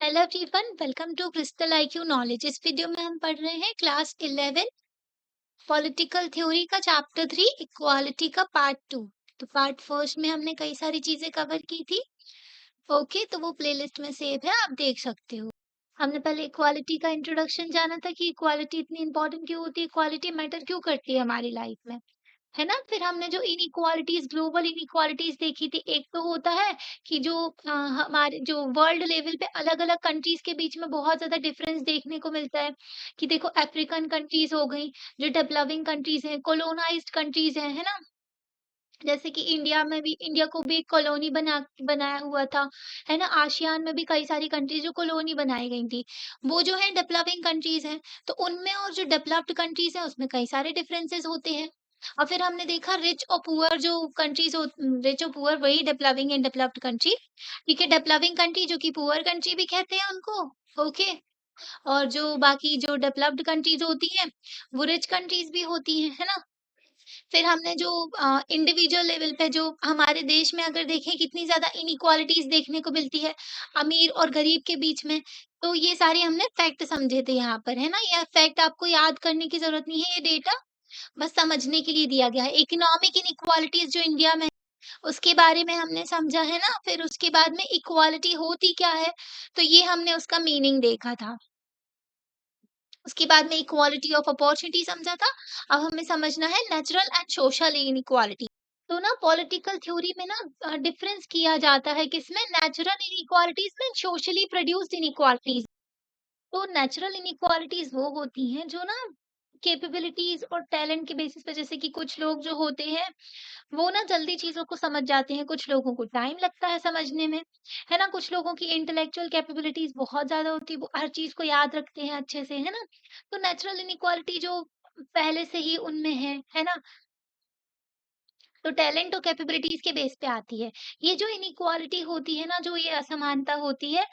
Hello everyone, welcome to Crystal IQ Knowledge. इस video में हम पढ़ रहे हैं क्लास 11 पॉलिटिकल थ्योरी का चैप्टर 3 इक्वालिटी का पार्ट 2। तो पार्ट फर्स्ट में हमने कई सारी चीजें कवर की थी। ओके, तो वो प्लेलिस्ट में सेव है, आप देख सकते हो। हमने पहले इक्वालिटी का इंट्रोडक्शन जाना था कि इक्वालिटी इतनी इंपॉर्टेंट क्यों होती है, इक्वालिटी मैटर क्यों करती है हमारी लाइफ में, है ना? फिर हमने जो इनइक्वालिटीज़, ग्लोबल इनइक्वालिटीज़ देखी थी, एक तो होता है कि जो हमारे जो वर्ल्ड लेवल पे अलग-अलग कंट्रीज़ के बीच में बहुत ज़्यादा डिफरेंस देखने को मिलता है, कि देखो अफ्रीकन कंट्रीज़ हो गई, जो डेवलपिंग कंट्रीज़ हैं, कोलोनाइज़्ड कंट्रीज़ हैं, है ना? जैसे कि इंडिया में भी, इंडिया को भी एक कॉलोनी बनाया हुआ था, है ना? आसियान में भी कई सारी कंट्रीज़ जो कॉलोनी बनाई गई थी, वो जो है डेवलपिंग कंट्रीज़ हैं। तो उनमें और जो डेवलप्ड कंट्रीज़ हैं, उसमें कई सारे डिफरेंसेस होते हैं। और फिर हमने देखा रिच और पुअर जो कंट्रीज़ रिच और पुअर वही डेवलपिंग एंड डेवलप्ड कंट्री, ठीक है? डेवलपिंग कंट्री जो कि पुअर कंट्री भी कहते हैं उनको, ओके? और जो बाकी जो डेवलप्ड कंट्रीज़ होती हैं, वो रिच कंट्रीज़ भी होती हैं, है ना? फिर हमने जो इंडिविजुअल लेवल पे जो हमारे देश में अगर देखें कितनी ज़्यादा इनइक्वालिटीज़ देखने को मिलती है, अमीर और गरीब के बीच में, तो ये सारे हमने फैक्ट समझे थे यहाँ पर, है ना? ये फैक्ट आपको याद करने की ज़रूरत नहीं है, ये डेटा बस समझने के लिए दिया गया है। इकोनॉमिक इनइक्वालिटीज़ जो इंडिया में है, उसके बारे में हमने समझा, है ना? फिर उसके बाद में इक्वालिटी होती क्या है, तो ये हमने उसका मीनिंग देखा था। उसके बाद में इक्वालिटी ऑफ अपॉर्चुनिटी समझा था। अब हमें समझना है नेचुरल एंड सोशल इनइक्वालिटी। तो ना पॉलिटिकल थ्योरी में ना डिफरेंस किया जाता है किसमें, नेचुरल इनइक्वालिटीज में, सोशली प्रोड्यूस्ड इनइक्वालिटीज। तो नेचुरल इनइक्वालिटीज वो होती हैं जो ना कैपेबिलिटीज और टैलेंट के बेसिस पे, जैसे कि कुछ लोग जो होते हैं वो ना जल्दी चीज़ों को समझ जाते हैं, कुछ लोगों को टाइम लगता है समझने में, है ना? कुछ लोगों की इंटेलेक्चुअल कैपेबिलिटीज़ बहुत ज़्यादा होती है, वो हर चीज़ को याद रखते हैं अच्छे से, है ना? तो नेचुरल इनइक्वालिटी जो पहले से ही उनमें है ना? तो टैलेंट और कैपेबिलिटीज़ के बेस पे आती है। ये जो इनइक्वालिटी होती है ना, जो ये असमानता होती है,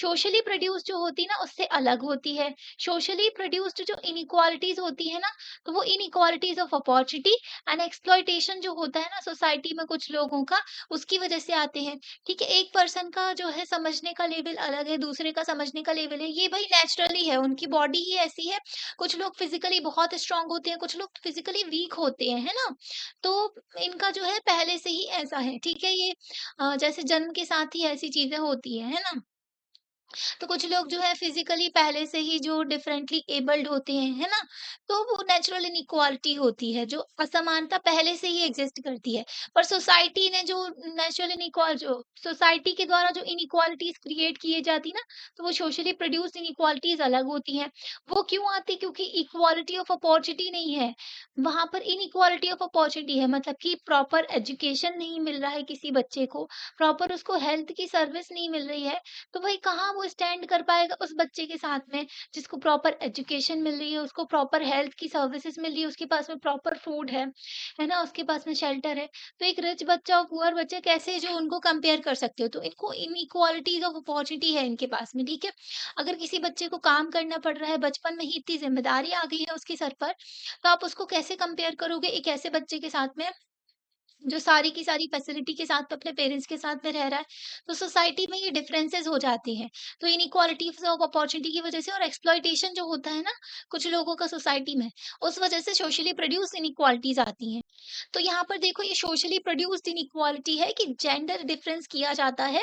सोशली प्रोड्यूस्ड जो होती है ना उससे अलग होती है। सोशली प्रोड्यूस्ड जो इनइक्वालिटीज़ होती है ना, तो वो inequalities of opportunity and exploitation जो होता है ना सोसाइटी में कुछ लोगों का, उसकी वजह से आते हैं। ठीक है? एक पर्सन का जो है समझने का लेवल अलग है, दूसरे का समझने का लेवल है, ये भाई नेचुरली है, उनकी बॉडी ही ऐसी है। कुछ लोग फिज़िकली बहुत स्ट्रॉन्ग होते हैं, कुछ लोग फिज़िकली वीक होते हैं, है ना? तो इनका जो है पहले से ही ऐसा है, ठीक है? ये जैसे जन्म के साथ ही ऐसी चीज़ें होती हैं, है ना? तो कुछ लोग जो है फिजिकली पहले से ही जो डिफरेंटली एबल्ड होते हैं, है ना? तो वो नेचुरल इनइक्वालिटी होती है, जो असमानता पहले से ही एग्जिस्ट करती है। पर सोसाइटी ने जो नेचुरल इनइक्वाल जो सोसाइटी के द्वारा जो इनइक्वालिटीज क्रिएट किए जाती ना, तो वो सोशली प्रोड्यूस्ड इनइक्वालिटीज अलग होती हैं। वो क्यों आती? क्योंकि इक्वालिटी ऑफ अपॉर्चुनिटी नहीं है, वहां पर इनइक्वालिटी ऑफ अपॉर्चुनिटी है, मतलब कि प्रॉपर एजुकेशन नहीं मिल रहा है किसी बच्चे को, प्रॉपर उसको हेल्थ की सर्विस नहीं मिल रही है, तो वही कहाँ वो स्टैंड कर पाएगा उस बच्चे के साथ में, जिसको प्रॉपर एजुकेशन मिल रही है, उसको प्रॉपर हेल्थ की सर्विसेज मिल रही है, उसके पास में प्रॉपर फूड है ना? उसके पास में शेल्टर है। तो एक रिच बच्चा और पुअर बच्चा कैसे जो उनको कंपेयर कर सकते हो? तो इनको इनइक्वालिटीज ऑफ अपॉर्चुनिटी है इनके पास में, ठीक है? अगर किसी बच्चे को काम करना पड़ रहा है, बचपन में ही इतनी ज़िम्मेदारी आ गई है उसके सर पर, तो आप उसको कैसे कंपेयर करोगे एक ऐसे बच्चे के साथ में जो सारी की सारी फैसिलिटी के साथ तो अपने पेरेंट्स के साथ में रह रहा है। तो सोसाइटी में ये डिफरेंसेस हो जाती हैं। तो इनइक्वालिटीज़ ऑफ अपॉर्च्युनिटी की वजह से और एक्सप्लॉइटेशन जो होता है ना, कुछ लोगों का सोसाइटी में, उस वजह से सोशली प्रोड्यूस्ड इनइक्वालिटीज़ आती हैं। तो यहाँ पर देखो, ये सोशली प्रोड्यूस्ड इनइक्वालिटी है कि जेंडर डिफरेंस किया जाता है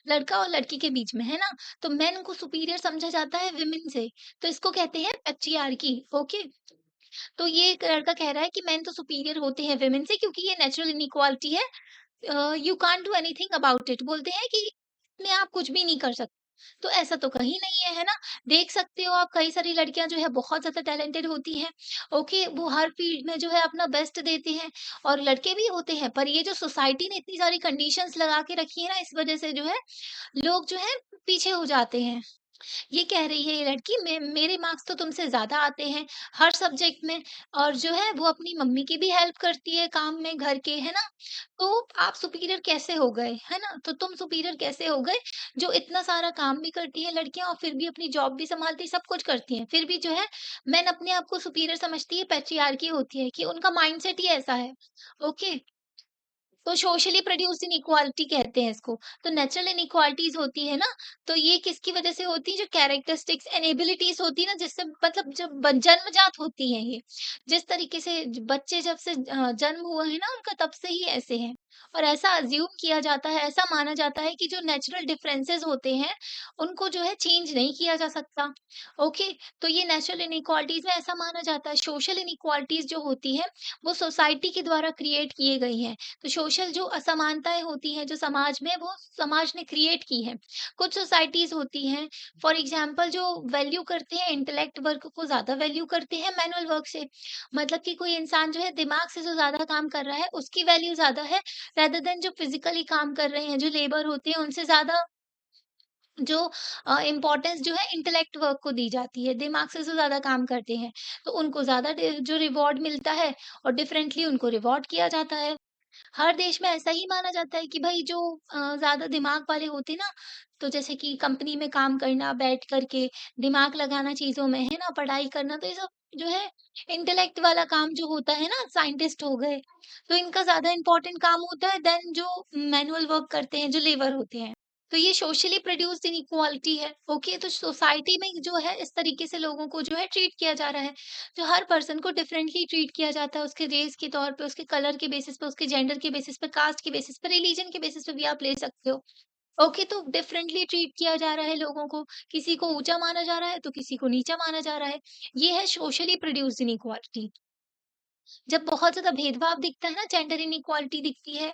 लड़का और लड़की के बीच में, है ना? तो मेन को सुपीरियर समझा जाता है वुमेन से, तो इसको कहते हैं पैट्रियार्की, ओके? तो ये एक लड़का कह रहा है कि मेन तो सुपीरियर होते हैं वुमेन से, क्योंकि ये नेचुरल इनइक्वालिटी है, you can't do anything about it. बोलते हैं कि इसमें आप कुछ भी नहीं कर सकते। तो ऐसा तो कहीं नहीं है, है ना? देख सकते हो आप, कई सारी लड़कियां जो है बहुत ज्यादा टैलेंटेड होती हैं, ओके? वो हर फील्ड में जो है अपना बेस्ट देते हैं, और लड़के भी होते हैं, पर ये जो सोसाइटी ने इतनी सारी कंडीशंस लगा के रखी है ना, इस वजह से जो है लोग जो है पीछे हो जाते हैं। ये कह रही है ये लड़की, मेरे मार्क्स तो तुमसे ज़्यादा आते हैं हर सब्जेक्ट में, और जो है वो अपनी मम्मी की भी हेल्प करती है काम में घर के, है ना? तो आप सुपीरियर कैसे हो गए, है ना? तो तुम सुपीरियर कैसे हो गए, जो इतना सारा काम भी करती है लड़कियाँ और फिर भी अपनी जॉब भी सँभालती है, सब कुछ करती हैं, फिर भी जो है मेन अपने आप को सुपीरियर समझती है, पैट्रियार्की होती है कि उनका माइंडसेट ही ऐसा है, ओके? तो सोशली प्रोड्यूस्ड इनइक्वालिटी कहते हैं इसको। तो नेचुरल इनइक्वालिटीज़ होती है ना, तो ये किसकी वजह से होती है, जो कैरेक्टरिस्टिक्स एंड एबिलिटीज़ होती है ना, जिससे मतलब जब जन्मजात होती हैं ये। जिस तरीके से बच्चे जब से जन्म हुआ है ना उनका, तब से ही ऐसे हैं। और ऐसा अज्यूम किया जाता है, ऐसा माना जाता है कि जो नेचुरल डिफरेंसेस होते हैं, उनको जो है चेंज नहीं किया जा सकता। ओके, तो ये नेचुरल इनइक्वालिटीज़ में ऐसा माना जाता है। सोशल इनइक्वालिटीज़ जो होती है, वो सोसाइटी के द्वारा क्रिएट किए गई हैं। तो सोशल जो असमानताएँ होती हैं, जो समाज में, वो समाज ने क्रिएट की हैं। कुछ सोसाइटीज़ होती हैं, फॉर एग्ज़ाम्पल जो वैल्यू करते हैं इंटेलेक्ट वर्क को, ज़्यादा वैल्यू करते हैं मैनुअल वर्क से। मतलब कि कोई इंसान जो है दिमाग से जो ज़्यादा काम कर रहा है, उसकी वैल्यू ज़्यादा है, रेदर देन जो फिज़िकली काम कर रहे हैं, जो लेबर होते हैं, उनसे ज़्यादा जो इम्पोर्टेंस जो है इंटेलेक्ट वर्क को दी जाती है, दिमाग से जो ज़्यादा काम करते हैं, तो उनको ज़्यादा जो रिवॉर्ड मिलता है, और डिफरेंटली उनको रिवॉर्ड किया जाता है। हर देश में ऐसा ही माना जाता है कि भाई जो ज़्यादा दिमाग वाले होते हैं ना, तो जैसे कि कंपनी में काम करना, बैठ कर के दिमाग लगाना चीज़ों में, है ना, पढ़ाई करना, तो ये सब जो है इंटेलेक्ट वाला काम जो होता है ना, साइंटिस्ट हो गए, तो इनका ज़्यादा इम्पोर्टेंट काम होता है देन जो मैनुअल वर्क करते हैं, जो लेबर होते हैं। तो ये सोशली प्रोड्यूस्ड इनइक्वालिटी है। ओके, तो सोसाइटी में जो है इस तरीके से लोगों को जो है ट्रीट किया जा रहा है। जो हर पर्सन को डिफरेंटली ट्रीट किया जाता है, उसके रेस के तौर पे, उसके कलर के बेसिस पे, उसके जेंडर के बेसिस पे, कास्ट के बेसिस पे, रिलीजन के बेसिस पे भी आप ले सकते हो। ओके, तो डिफरेंटली ट्रीट किया जा रहा है लोगों को। किसी को ऊँचा माना जा रहा है, तो किसी को नीचा माना जा रहा है। ये है सोशली प्रोड्यूस्ड इनइक्वालिटी। जब बहुत ज़्यादा भेदभाव दिखता है ना, जेंडर इनइक्वालिटी दिखती है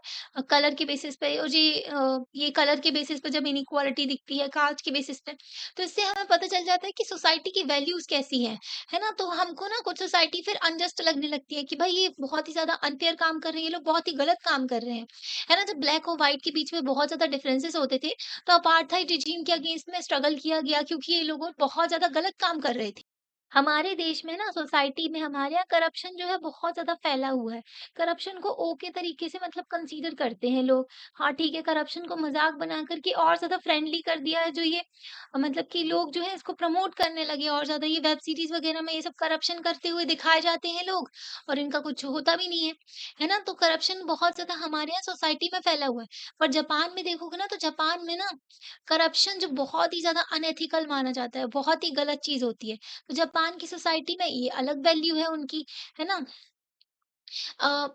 कलर के बेसिस पे, और ये कलर के बेसिस पे जब इनइक्वालिटी दिखती है, कास्ट के बेसिस पे, तो इससे हमें पता चल जाता है कि सोसाइटी की वैल्यूज़ कैसी हैं, है ना? तो हमको ना कुछ सोसाइटी फिर अनजस्ट लगने लगती है कि भाई ये बहुत ही ज़्यादा अनफेयर काम कर रहे हैं, ये लोग बहुत ही गलत काम कर रहे हैं, है ना? जब ब्लैक और व्हाइट के बीच में बहुत ज़्यादा डिफरेंसेस होते थे, तो अपार्थाइड रिजीम के अगेंस्ट में स्ट्रगल किया गया, क्योंकि ये लोग बहुत ज़्यादा गलत काम कर रहे थे। हमारे देश में ना, सोसाइटी में, हमारे यहाँ करप्शन जो है बहुत ज़्यादा फैला हुआ है। करप्शन को ओके तरीके से मतलब कंसीडर करते हैं लोग। हाँ, ठीक है, करप्शन को मज़ाक बना कर के और ज़्यादा फ्रेंडली कर दिया है, जो ये मतलब कि लोग जो है इसको प्रमोट करने लगे और ज़्यादा, ये वेब सीरीज़ वग़ैरह में ये सब करप्शन करते हुए दिखाए जाते हैं लोग, और इनका कुछ होता भी नहीं है। है ना? तो करप्शन बहुत ज़्यादा हमारे यहाँ सोसाइटी में फैला हुआ है। पर जापान में देखोगे ना, तो जापान में ना करप्शन जो बहुत ही ज़्यादा अनएथिकल माना जाता है, बहुत ही गलत चीज़ होती है। तो जापान की सोसाइटी में ये अलग वैल्यू है उनकी, है ना?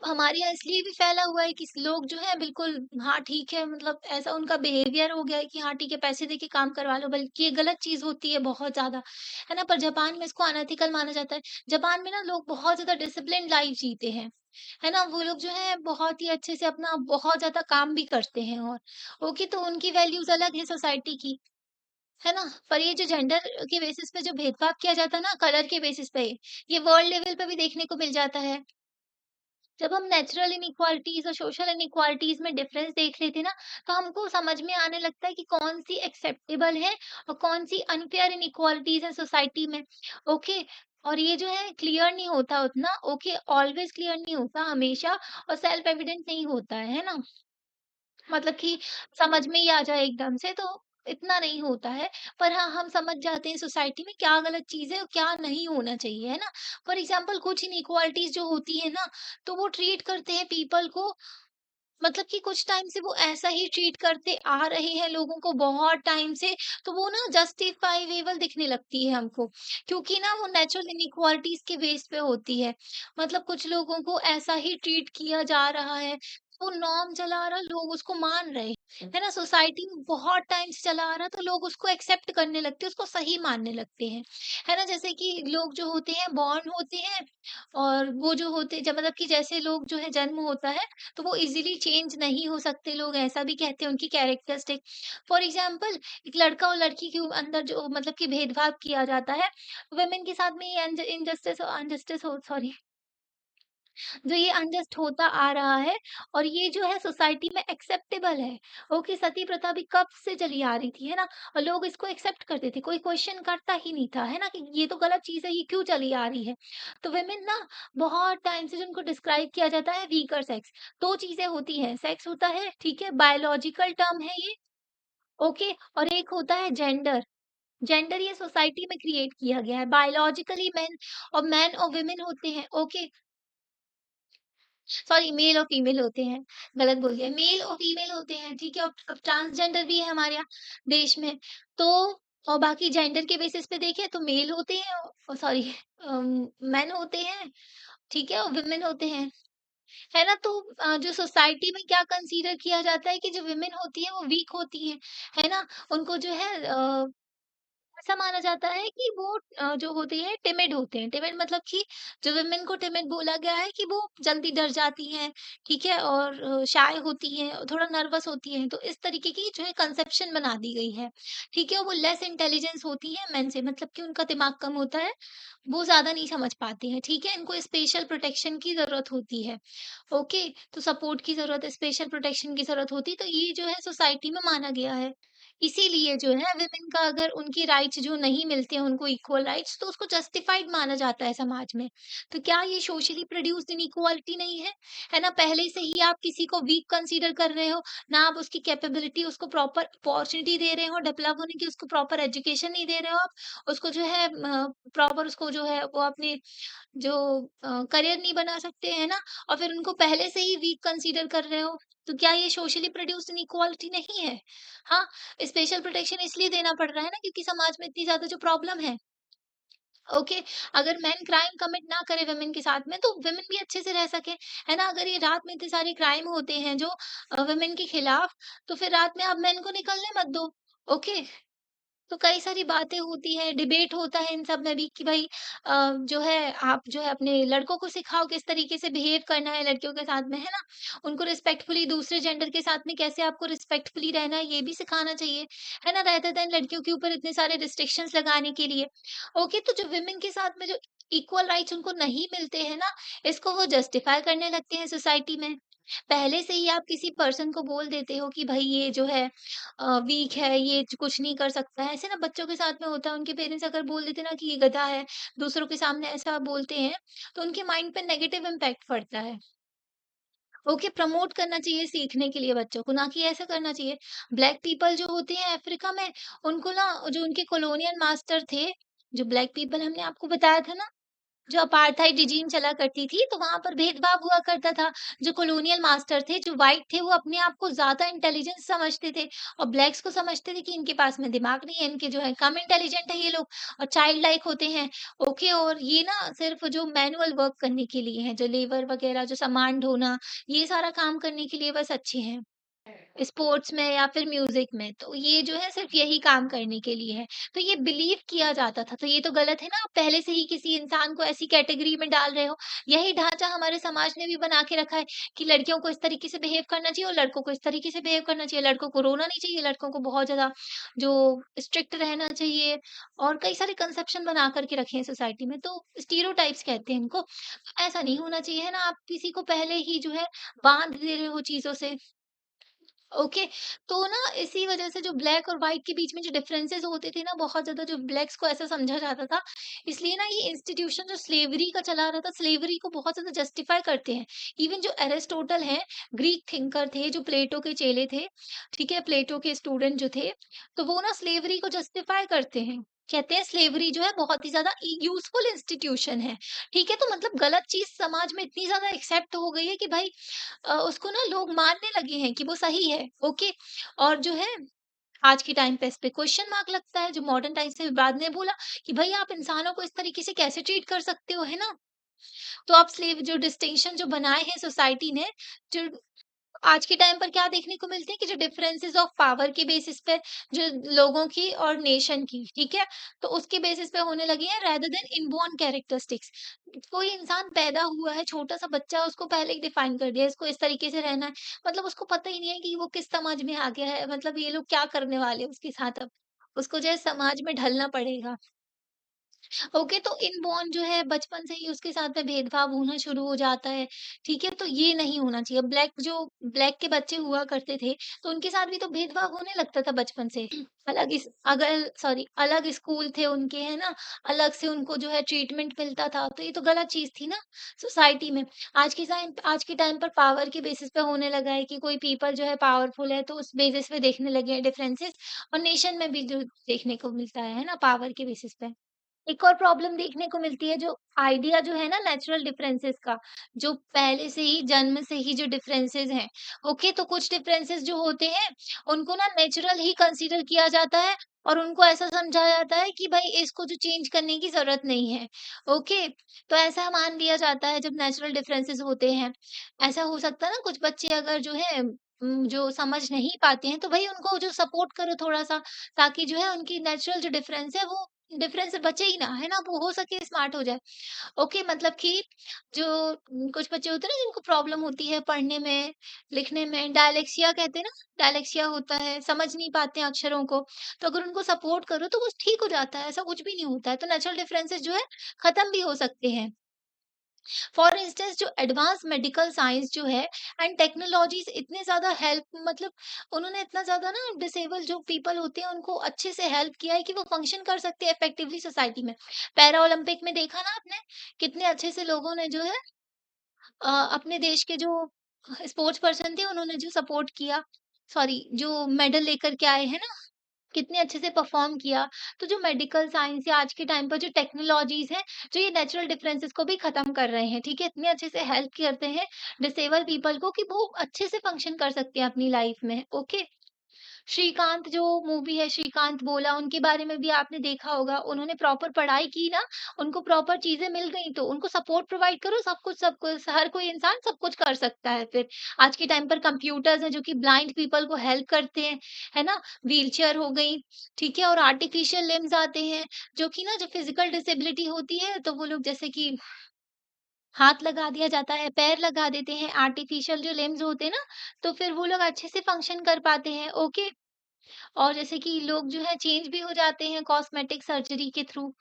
हमारे यहाँ इसलिए भी फैला हुआ है कि लोग जो है बिल्कुल, हाँ, ठीक है, मतलब ऐसा उनका बिहेवियर हो गया है कि हाँ, ठीक है, पैसे दे के काम करवा लो, बल्कि ये गलत चीज़ होती है बहुत ज़्यादा, है ना? पर जापान में इसको अनएथिकल माना जाता है। जापान में ना लोग बहुत ज़्यादा डिसिप्लिन्ड लाइफ़ जीते हैं, है ना? वो लोग जो है बहुत ही अच्छे से अपना बहुत ज़्यादा काम भी करते हैं, और ओके, तो उनकी वैल्यूज़ अलग है सोसाइटी की। है ना? पर ये जो जेंडर के बेसिस पे जो भेदभाव किया जाता है ना, कलर के बेसिस पे, ये वर्ल्ड लेवल पे भी देखने को मिल जाता है। जब हम नेचुरल इनइक्वालिटीज़ और सोशल इनइक्वालिटीज़ में डिफरेंस देख लेते हैं ना, तो हमको समझ में आने लगता है कि कौन-सी एक्सेप्टेबल है और कौन-सी अनफेयर इनइक्वालिटीज़ है सोसाइटी में। ओके? और ये जो है क्लियर नहीं होता उतना, ओके, ऑलवेज़ क्लियर नहीं होता हमेशा, और सेल्फ एविडेंट नहीं होता है ना? मतलब कि समझ में ही आ जाए एकदम से, तो इतना नहीं होता है। पर हाँ, हम समझ जाते हैं सोसाइटी में क्या गलत चीज़ है और क्या नहीं होना चाहिए, है ना? फॉर एग्ज़ाम्पल कुछ इनइक्वालिटीज़ जो होती है ना, तो वो ट्रीट करते हैं पीपल को, मतलब कि कुछ टाइम से वो ऐसा ही ट्रीट करते आ रहे हैं लोगों को बहुत टाइम से, तो वो ना जस्टिफाइबल दिखने लगती है हमको, क्योंकि ना वो नेचुरल इनइक्वालिटीज़ के बेस पे होती है। मतलब कुछ लोगों को ऐसा ही ट्रीट किया जा रहा है, वो नॉर्म चला आ रहा, लोग उसको मान रहे हैं, है ना? सोसाइटी में बहुत टाइम से चला आ रहा, तो लोग उसको एक्सेप्ट करने लगते हैं, उसको सही मानने लगते हैं, है ना? जैसे कि लोग जो होते हैं बॉर्न होते हैं, और वो जो होते जब मतलब कि जैसे लोग जो है जन्म होता है, तो वो इज़िली चेंज नहीं हो सकते, लोग ऐसा भी कहते हैं उनकी कैरेक्टरिस्टिक। फॉर एग्ज़ाम्पल, एक लड़का और लड़की के अंदर जो मतलब कि भेदभाव किया जाता है, वुमेन के साथ में ये इनजस्टिस अनजस्टिस हो सॉरी जो ये अनजस्ट होता आ रहा है, और ये जो है सोसाइटी में एक्सेप्टेबल है। ओके, सती प्रथा भी कब से चली आ रही थी, है ना? और लोग इसको एक्सेप्ट करते थे, कोई क्वेश्चन करता ही नहीं था, है ना? कि ये तो गलत चीज़ है, ये क्यों चली आ रही है? तो वुमेन ना बहुत टाइम से जिनको डिस्क्राइब किया जाता है वीकर सेक्स, 2 चीज़ें होती हैं, सेक्स होता है, ठीक है? बायोलॉजिकल टर्म है ये, ओके? और एक होता है जेंडर। जेंडर ये सोसाइटी में क्रिएट किया गया है, बायोलॉजिकली मेन और वुमेन होते हैं, ओके? सॉरी मेल और फीमेल होते हैं, गलत बोल दिया, मेल और फीमेल होते हैं, ठीक है? अब ट्रांसजेंडर भी है हमारे यहाँ देश में। तो और बाकी जेंडर के बेसिस पे देखें तो मेल होते हैं सॉरी मेन होते हैं, ठीक है? और वुमेन होते हैं, है ना? तो जो सोसाइटी में क्या कंसीडर किया जाता है कि जो वुमेन होती है वो वीक होती हैं, है ना? उनको जो है ऐसा माना जाता है कि वो जो होते हैं टिमिड होते हैं। टिमिड मतलब कि जो वुमेन को टिमिड बोला गया है कि वो जल्दी डर जाती हैं, ठीक है? और शाय होती हैं, थोड़ा नर्वस होती हैं। तो इस तरीके की जो है कंसेप्शन बना दी गई है, ठीक है? वो लेस इंटेलिजेंस होती हैं मेन से, मतलब कि उनका दिमाग कम होता है, वो ज़्यादा नहीं समझ पाती हैं, ठीक है? इनको स्पेशल प्रोटेक्शन की ज़रूरत होती है, ओके? तो सपोर्ट की ज़रूरत है, स्पेशल प्रोटेक्शन की ज़रूरत होती है, तो ये जो है सोसाइटी में माना गया है। इसीलिए जो है वुमेन का अगर उनकी राइट्स जो नहीं मिलते हैं उनको इक्वल राइट्स तो उसको जस्टिफाइड माना जाता है समाज में। तो क्या ये सोशली प्रोड्यूस्ड इनइक्वालिटी नहीं है? है ना? पहले से ही आप किसी को वीक कंसीडर कर रहे हो, ना आप उसकी कैपेबिलिटी उसको प्रॉपर अपॉर्च्युनिटी दे रहे हो डेवलप होने की, उसको प्रॉपर एजुकेशन नहीं दे रहे हो आप, उसको जो है प्रॉपर उसको जो है वो अपने जो करियर नहीं बना सकते, है ना? और फिर उनको पहले से ही वीक कंसीडर कर रहे हो, तो क्या ये सोशली प्रोड्यूस्ड इनइक्वालिटी नहीं है? हाँ, स्पेशल प्रोटेक्शन इसलिए देना पड़ रहा है ना क्योंकि समाज में इतनी ज़्यादा जो प्रॉब्लम है, ओके? अगर मेन क्राइम कमिट ना करे वुमेन के साथ में तो वुमेन भी अच्छे से रह सकें, है ना? अगर ये रात में इतने सारे क्राइम होते हैं जो वुमेन के खिलाफ, तो फिर रात में आप मेन को निकलने मत दो, ओके? तो कई सारी बातें होती हैं, डिबेट होता है इन सब में भी कि भई जो है आप जो है अपने लड़कों को सिखाओ किस तरीके से बिहेव करना है लड़कियों के साथ में, है ना? उनको रिस्पेक्टफुली दूसरे जेंडर के साथ में कैसे आपको रिस्पेक्टफुली रहना है ये भी सिखाना चाहिए, है ना? रेदर देन लड़कियों के ऊपर इतने सारे रिस्ट्रिक्शंस लगाने के लिए। ओके, तो जो वुमेन के साथ में जो इक्वल राइट्स उनको नहीं मिलते हैं ना, इसको वो जस्टिफाई करने लगते हैं सोसाइटी में। पहले से ही आप किसी पर्सन को बोल देते हो कि भई ये जो है वीक है, ये कुछ नहीं कर सकता है। ऐसे ना बच्चों के साथ में होता है, उनके पेरेंट्स अगर बोल देते हैं ना कि ये गधा है, दूसरों के सामने ऐसा बोलते हैं, तो उनके माइंड पे नेगेटिव इम्पैक्ट पड़ता है। ओके, प्रमोट करना चाहिए सीखने के लिए बच्चों को, ना कि ऐसा करना चाहिए। ब्लैक पीपल जो होते हैं अफ्रीका में, उनको ना जो उनके कॉलोनियल मास्टर थे, जो ब्लैक पीपल हमने आपको बताया था ना जो अपार्थाइड रिजीम चला करती थी, तो वहाँ पर भेदभाव हुआ करता था। जो कॉलोनियल मास्टर थे, जो व्हाइट थे, वो अपने आप को ज़्यादा इंटेलिजेंट समझते थे और ब्लैक्स को समझते थे कि इनके पास में दिमाग नहीं है, इनके जो है कम इंटेलिजेंट है ये लोग और चाइल्ड लाइक होते हैं। ओके और ये ना सिर्फ़ जो मैनुअल वर्क करने के लिए हैं, जो लेबर वग़ैरह, जो सामान ढोना, ये सारा काम करने के लिए बस अच्छे हैं। स्पोर्ट्स में या फिर म्यूज़िक में, तो ये जो है सिर्फ़ यही काम करने के लिए है। तो ये बिलीव किया जाता था, तो ये तो गलत है ना, आप पहले से ही किसी इंसान को ऐसी कैटेगरी में डाल रहे हो। यही ढाँचा हमारे समाज ने भी बना के रखा है कि लड़कियों को इस तरीके से बिहेव करना चाहिए और लड़कों को इस तरीके से बिहेव करना चाहिए। लड़कों को रोना नहीं चाहिए, लड़कों को बहुत ज़्यादा जो स्ट्रिक्ट रहना चाहिए और कई सारे कंसेप्शन बना कर के रखे हैं सोसाइटी में, तो स्टीरियोटाइप्स कहते हैं इनको। ऐसा नहीं होना चाहिए, है ना? आप किसी को पहले ही जो है बाँध दे रहे हो चीज़ों से। ओके, तो ना इसी वजह से जो ब्लैक और व्हाइट के बीच में जो डिफरेंसेस होते थे ना बहुत ज़्यादा जो ब्लैक्स को ऐसा समझा जाता था, इसलिए ना ये इंस्टीट्यूशन जो स्लेवरी का चला रहा था, स्लेवरी को बहुत ज़्यादा जस्टिफाई करते हैं। इवन जो एरिस्टोटल हैं, ग्रीक थिंकर थे, जो प्लेटो के चेले थे, ठीक है? प्लेटो के स्टूडेंट जो थे, तो वो ना स्लेवरी को जस्टिफाई करते हैं। कहते हैं स्लेवरी जो है बहुत ही ज़्यादा यूज़फुल इंस्टीट्यूशन है, ठीक है? तो मतलब गलत चीज़ समाज में इतनी ज़्यादा एक्सेप्ट हो गई है कि भाई उसको ना लोग मानने लगे हैं कि वो सही है, ओके। और जो है आज के टाइम पे इस पे क्वेश्चन मार्क लगता है, जो मॉडर्न टाइम से बाद ने बोला कि भई आप इंसानों को इस तरीके से कैसे ट्रीट कर सकते हो, है ना? तो आप स्लेव जो डिस्टिंक्शन जो बनाए हैं सोसाइटी ने, जो आज के टाइम पर क्या देखने को मिलते हैं कि जो डिफरेंसेस ऑफ पावर के बेसिस पे जो लोगों की और नेशन की, ठीक है? तो उसके बेसिस पे होने लगी है रेदर देन इनबॉर्न कैरेक्टरिस्टिक्स। कोई इंसान पैदा हुआ है, छोटा-सा बच्चा है, उसको पहले ही डिफाइन कर दिया, इसको इस तरीके से रहना है। मतलब उसको पता ही नहीं है कि वो किस समाज में आ गया है, मतलब ये लोग क्या करने वाले हैं उसके साथ अब। उसको जो है समाज में ढलना पड़ेगा। ओके, तो इनबॉर्न जो है बचपन से ही उसके साथ में भेदभाव होना शुरू हो जाता है, ठीक है? तो ये नहीं होना चाहिए। ब्लैक के बच्चे हुआ करते थे, तो उनके साथ भी तो भेदभाव होने लगता था बचपन से। अलग स्कूल थे उनके, है ना? अलग से उनको जो है ट्रीटमेंट मिलता था, तो ये तो गलत चीज़ थी ना सोसाइटी में। आज के टाइम पर पावर के बेसिस पे होने लगा है कि कोई पीपल जो है पावरफुल है, तो उस बेसिस पे देखने लगे हैं डिफरेंसेस और नेशन में भी जो देखने को मिलता है ना? पावर के बेसिस पे। एक और प्रॉब्लम देखने को मिलती है, जो आइडिया जो है ना नेचुरल डिफरेंसेस का, जो पहले से ही जन्म से ही जो डिफरेंसेस हैं, ओके, तो कुछ डिफरेंसेस जो होते हैं उनको ना नेचुरल ही कंसीडर किया जाता है और उनको ऐसा समझा जाता है कि भाई इसको जो चेंज करने की जरूरत नहीं है। ओके, तो ऐसा मान लिया जाता है जब नेचुरल डिफरेंसेस होते हैं। ऐसा हो सकता है ना, कुछ बच्चे अगर जो है जो समझ नहीं पाते हैं, तो भाई उनको जो सपोर्ट करो थोड़ा सा, ताकि जो है उनकी नेचुरल जो डिफरेंस है वो डिफरेंस बचे ही ना, है ना? वो हो सके स्मार्ट हो जाए। ओके, मतलब कि जो कुछ बच्चे होते हैं ना जिनको प्रॉब्लम होती है पढ़ने में, लिखने में, डायलेक्सिया कहते हैं ना, डायलेक्सिया होता है, समझ नहीं पाते हैं अक्षरों को, तो अगर उनको सपोर्ट करो तो वो ठीक हो जाता है, ऐसा कुछ भी नहीं होता है। तो नेचुरल डिफरेंसेस जो है खत्म भी हो सकते हैं। फॉर इंस्टेंस जो एडवांस मेडिकल साइंस जो है एंड टेक्नोलॉजीज इतने ज़्यादा हेल्प, मतलब उन्होंने इतना ज़्यादा ना डिसेबल जो पीपल होते हैं उनको अच्छे से हेल्प किया है कि वो फंक्शन कर सकते हैं इफेक्टिवली सोसाइटी में। पैरा ओलंपिक में देखा ना आपने, कितने अच्छे से लोगों ने जो है अपने देश के जो स्पोर्ट्स पर्सन थे उन्होंने जो सपोर्ट किया, सॉरी जो मेडल लेकर के आए हैं ना, कितने अच्छे से परफ़ॉर्म किया। तो जो मेडिकल साइंस या आज के टाइम पर जो टेक्नोलॉजीज़ हैं, जो ये नेचुरल डिफरेंसेस को भी ख़त्म कर रहे हैं, ठीक है? इतने अच्छे से हेल्प करते हैं डिसेबल पीपल को कि वो अच्छे से फंक्शन कर सकते हैं अपनी लाइफ़ में, ओके? श्रीकांत जो मूवी है, श्रीकांत बोला, उनके बारे में भी आपने देखा होगा। उन्होंने प्रॉपर पढ़ाई की ना, उनको प्रॉपर चीज़ें मिल गई तो उनको सपोर्ट प्रोवाइड करो, सब कुछ हर कोई इंसान सब कुछ कर सकता है फिर। आज के टाइम पर कंप्यूटर्स हैं जो कि ब्लाइंड पीपल को हेल्प करते हैं, है ना? व्हीलचेयर हो गई, ठीक है? और आर्टिफिशियल लिम्ब्स आते हैं, जो कि ना जो फिज़िकल डिसेबिलिटी होती है, तो वो लोग जैसे कि हाथ लगा दिया जाता है, पैर लगा देते हैं, आर्टिफिशियल जो लिम्ब्स होते हैं ना, तो फिर वो लोग अच्छे से फंक्शन कर पाते हैं, ओके? और जैसे कि लोग जो है चेंज भी हो जाते हैं कॉस्मेटिक सर्जरी के थ्रू।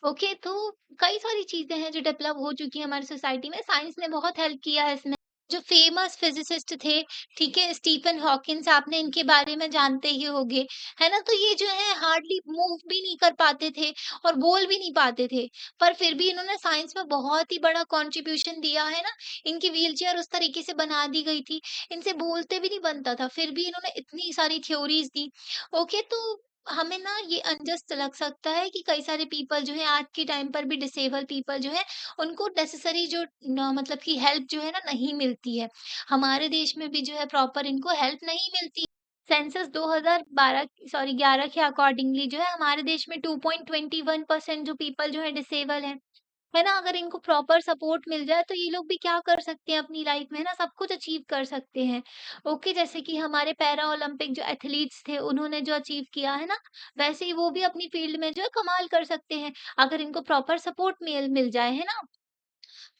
ओके, तो कई सारी चीजें हैं जो डेवलप हो चुकी हैं हमारी सोसाइटी में, साइंस ने बहुत हेल्प किया है इसमें। जो फेमस फिजिसिस्ट थे, ठीक है, स्टीफन हॉकिंस, आपने इनके बारे में जानते ही होंगे, है ना? तो ये जो है हार्डली मूव भी नहीं कर पाते थे और बोल भी नहीं पाते थे, पर फिर भी इन्होंने साइंस में बहुत ही बड़ा कंट्रीब्यूशन दिया है ना। इनकी व्हीलचेयर उस तरीके से बना दी गई थी, इनसे बोलते भी नहीं बनता था, फिर भी इन्होंने इतनी सारी थ्योरीज दी। ओके, तो हमें ना ये अनजस्ट लग सकता है कि कई सारे पीपल जो है आज के टाइम पर भी डिसेबल पीपल जो है उनको नेसेसरी जो मतलब कि हेल्प जो है ना नहीं मिलती है। हमारे देश में भी जो है प्रॉपर इनको हेल्प नहीं मिलती। सेंसस 2012 सॉरी 11 के अकॉर्डिंगली जो है हमारे देश में 2.21% जो पीपल जो है डिसेबल है ना? अगर इनको प्रॉपर सपोर्ट मिल जाए तो ये लोग भी क्या कर सकते हैं अपनी लाइफ में, है ना? सब कुछ अचीव कर सकते हैं। ओके, जैसे कि हमारे पैरा ओलंपिक जो एथलीट्स थे उन्होंने जो अचीव किया है ना, वैसे ही वो भी अपनी फील्ड में जो है कमाल कर सकते हैं, अगर इनको प्रॉपर सपोर्ट मिल मिल जाए, है ना?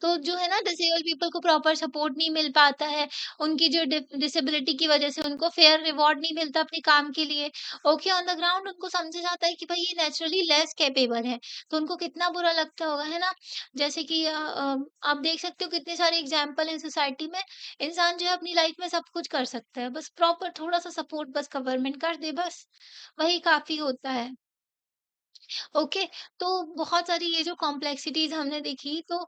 तो जो है ना डिसेबल पीपल को प्रॉपर सपोर्ट नहीं मिल पाता है, उनकी जो डिसेबिलिटी की वजह से उनको फेयर रिवॉर्ड नहीं मिलता अपने काम के लिए। ओके, ऑन द ग्राउंड उनको समझा जाता है कि भाई ये नेचुरली लेस कैपेबल है, तो उनको कितना बुरा लगता होगा, है ना? जैसे कि आप देख सकते हो कितने सारे एग्जाम्पल हैं सोसाइटी में, इंसान जो है अपनी लाइफ में सब कुछ कर सकता है, बस प्रॉपर थोड़ा सा सपोर्ट बस गवर्नमेंट कर दे, बस वही काफी होता है। ओके, तो बहुत सारी ये जो कॉम्प्लेक्सिटीज़ हमने देखी, तो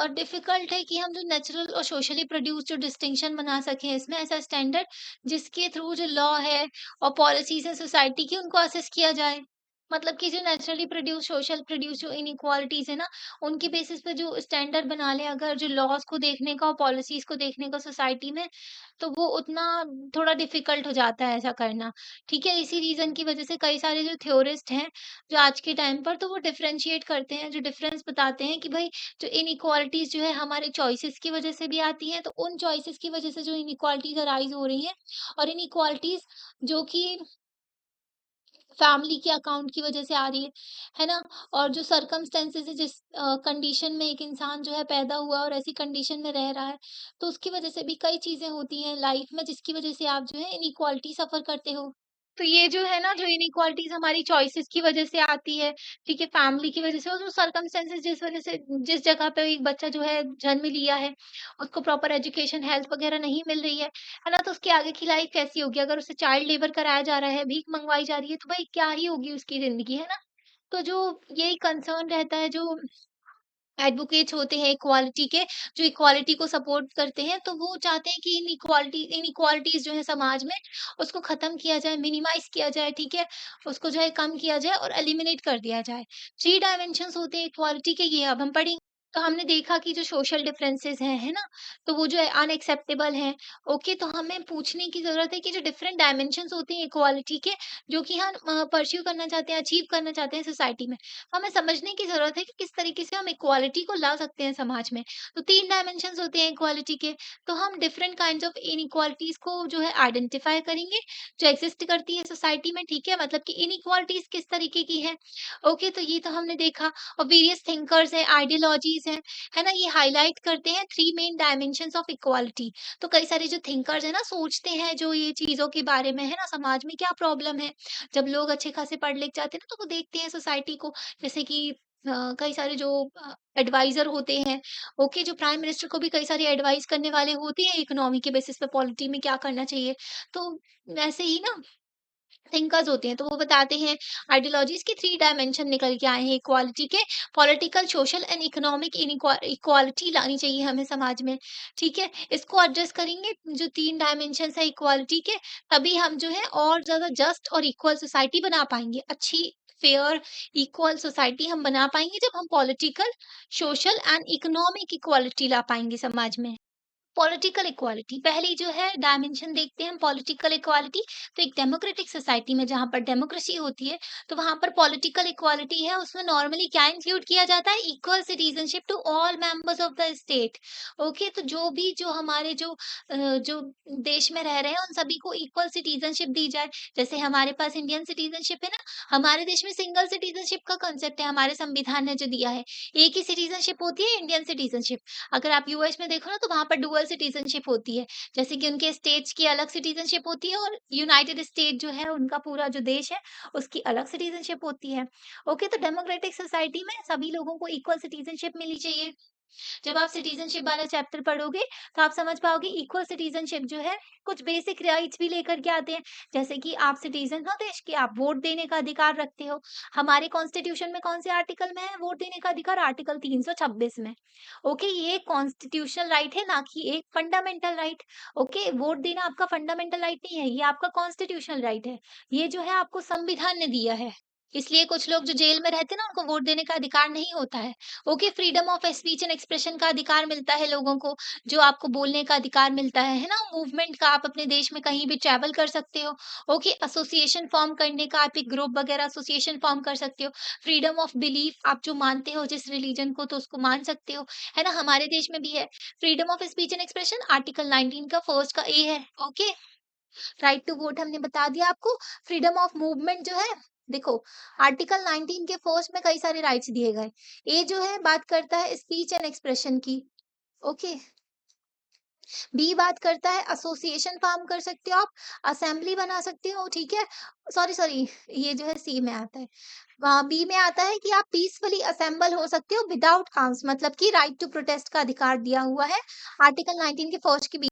डिफ़िकल्ट है कि हम जो नेचुरल और सोशली प्रोड्यूस जो डिस्टिंक्शन बना सकें इसमें ऐसा स्टैंडर्ड जिसके थ्रू जो लॉ है और पॉलिसीज़ है सोसाइटी की उनको असेस किया जाए। मतलब कि जो नेचुरली प्रोड्यूस सोशल प्रोड्यूस जो इनइक्वालिटीज़ है ना, उनके बेसिस पे जो स्टैंडर्ड बना लें अगर जो लॉज़ को देखने का और पॉलिसीज़ को देखने का सोसाइटी में, तो वो उतना थोड़ा डिफ़िकल्ट हो जाता है ऐसा करना। ठीक है? इसी रीज़न की वज़ह से कई सारे जो थ्योरिस्ट हैं जो आज के टाइम पर, तो वो डिफरेंशिएट करते हैं, जो डिफरेंस बताते हैं कि भाई जो इनइक्वालिटीज़ जो है हमारे चॉइसेस की वज़ह से भी आती हैं, तो उन चॉइसेस की वज़ह से जो इनइक्वालिटीज़ अराइज़ हो रही हैं और इनइक्वालिटीज़ जो कि फैमिली के अकाउंट की वज़ह से आ रही है ना? और जो सर्कमस्टेंसेस है जिस कंडीशन में एक इंसान जो है पैदा हुआ और ऐसी कंडीशन में रह रहा है, तो उसकी वज़ह से भी कई चीज़ें होती हैं लाइफ़ में जिसकी वज़ह से आप जो है इनइक्वालिटी सफ़र करते हो। तो ये जो है ना, जो इनइक्वालिटीज़ हमारी चॉइसेस की वज़ह से आती है, ठीक है, फैमिली की वज़ह से और जो सर्कमस्टेंसेस जिस वज़ह से जिस जगह पे एक बच्चा जो है जन्म लिया है, उसको प्रॉपर एजुकेशन, हेल्थ वग़ैरह नहीं मिल रही है ना? तो उसकी आगे की लाइफ़ कैसी होगी? अगर उसे चाइल्ड लेबर कराया जा रहा है, भीख मँगवाई जा रही है, तो भाई क्या ही होगी उसकी ज़िंदगी, है ना? तो जो यही कंसर्न रहता है जो एडवोकेट्स होते हैं इक्वालिटी के, जो इक्वालिटी को सपोर्ट करते हैं, तो वो चाहते हैं कि इनइक्वालिटीज़ जो है समाज में, उसको ख़त्म किया जाए, मिनिमाइज़ किया जाए, ठीक है? उसको जो है कम किया जाए और एलिमिनेट कर दिया जाए। 3 डायमेंशंस होते हैं इक्वालिटी के, ये अब हम पढ़ेंगे। तो हमने देखा कि जो सोशल डिफरेंसेस हैं, है ना? तो वो जो है अनएक्सेप्टेबल हैं। ओके, तो हमें पूछने की ज़रूरत है कि जो डिफरेंट डायमेंशंस होते हैं इक्वालिटी के, जो कि हम परस्यू करना चाहते हैं, अचीव करना चाहते हैं सोसाइटी में, हमें समझने की ज़रूरत है कि किस तरीके से हम इक्वालिटी को ला सकते हैं समाज में। तो 3 डायमेंशंस होते हैं इक्वालिटी के, तो हम डिफरेंट काइंड्स ऑफ इनइक्वालिटीज़ को जो है आइडेंटिफाई करेंगे, जो एक्सिस्ट करती है सोसाइटी में, ठीक है? मतलब कि इनइक्वालिटीज़ किस तरीके की हैं। ओके, तो ये तो हमने देखा। और वेरियस थिंकर्स हैं, आइडियोलॉजीज़ हैं, है ना? ये हाइलाइट करते हैं 3 मेन डायमेंशंस ऑफ इक्वालिटी। तो कई सारे जो थिंकर्स हैं ना, सोचते हैं जो ये चीज़ों के बारे में, है ना? समाज में क्या प्रॉब्लम है? जब लोग अच्छे खासे पढ़ लिख जाते हैं ना, तो वो देखते हैं सोसाइटी को, जैसे कि कई सारे जो एडवाइज़र होते हैं, ओके, जो प्राइम मिनिस्टर को भी कई सारी एडवाइस करने वाले होते हैं इकोनॉमी के बेसिस पे, पॉलिटी में क्या करना चाहिए। तो वैसे ही ना थिंकर्स होते हैं, तो वो बताते हैं आइडियोलॉजीज़ के 3 डायमेंशन निकल के आए हैं इक्वालिटी के, political, social and economic equality लानी चाहिए हमें समाज में, ठीक है? इसको एड्रेस करेंगे जो 3 डायमेंशंस है इक्वालिटी के, तभी हम जो है और ज़्यादा जस्ट और इक्वल सोसाइटी बना पाएँगे। अच्छी, फेयर, इक्वल सोसाइटी हम बना पाएँगे जब हम political, social and economic equality ला पाएँगे समाज में। पॉलिटिकल इक्वालिटी पहली जो है डायमेंशन देखते हैं हम पॉलिटिकल इक्वालिटी। तो एक डेमोक्रेटिक सोसाइटी में जहाँ पर डेमोक्रेसी होती है, तो वहाँ पर पॉलिटिकल इक्वालिटी है, उसमें नॉर्मली क्या इंक्लूड किया जाता है, equal citizenship to all members of the state. Okay, तो जो भी जो हमारे जो देश में रह रहे हैं उन सभी को इक्वल सिटीजनशिप दी जाए। जैसे हमारे पास इंडियन सिटीजनशिप है ना, हमारे देश में सिंगल सिटीजनशिप का कंसेप्ट है, हमारे संविधान ने जो दिया है, एक ही सिटीजनशिप होती है, इंडियन सिटीजनशिप। अगर आप यूएस में देखो ना, तो वहाँ पर डुअल सिटीजनशिप होती है। जैसे कि उनके स्टेट्स की अलग सिटीजनशिप होती है और यूनाइटेड स्टेट जो है उनका पूरा जो देश है, उसकी अलग सिटीजनशिप होती है। ओके, तो डेमोक्रेटिक सोसाइटी में सभी लोगों को इक्वल सिटीजनशिप मिलनी चाहिए। जब आप सिटीजनशिप वाला चैप्टर पढ़ोगे, तो आप समझ पाओगे इक्वल सिटीजनशिप जो है, कुछ बेसिक राइट्स भी लेकर के आते हैं। जैसे कि आप सिटीजन हो देश के, आप वोट देने का अधिकार रखते हो। हमारे कॉन्स्टिट्यूशन में कौन से आर्टिकल में है वोट देने का अधिकार? आर्टिकल 326 में। ओके, ये कॉन्स्टिट्यूशनल राइट है, ना कि एक फंडामेंटल राइट। ओके, वोट देना आपका फंडामेंटल राइट नहीं है, ये आपका कॉन्स्टिट्यूशनल राइट है। ये जो है आपको संविधान ने दिया है। इसलिए कुछ लोग जो जेल में रहते हैं ना, उनको वोट देने का अधिकार नहीं होता है। Okay, freedom of speech and expression का अधिकार मिलता है लोगों को, जो आपको बोलने का अधिकार मिलता है ना? मूवमेंट का, आप अपने देश में कहीं भी ट्रैवल कर सकते हो। ओके, एसोसिएशन फॉर्म करने का, आप एक ग्रुप वगैरह एसोसिएशन फॉर्म कर सकते हो। फ्रीडम ऑफ बिलीफ, आप जो मानते हो जिस रिलीजन को, तो उसको मान सकते हो, है ना? हमारे देश में भी है। Freedom of speech and expression article 19 का फर्स्ट का ए है। ओके, राइट टू वोट हमने बता दिया आपको। फ्रीडम ऑफ मूवमेंट जो है, देखो, आर्टिकल 19 के फर्स्ट में कई सारे राइट्स दिए गए। ए जो है बात करता है स्पीच एंड एक्सप्रेशन की। ओके, बी बात करता है एसोसिएशन फॉर्म कर सकते हो आप, असेंबली बना सकते हो, ठीक है? सॉरी सॉरी, ये जो है सी में आता है। बी में आता है कि आप पीसफुली असेंबल हो सकते हो विदाउट आर्म्स, मतलब कि राइट टू प्रोटेस्ट का अधिकार दिया हुआ है आर्टिकल 19 के फर्स्ट के।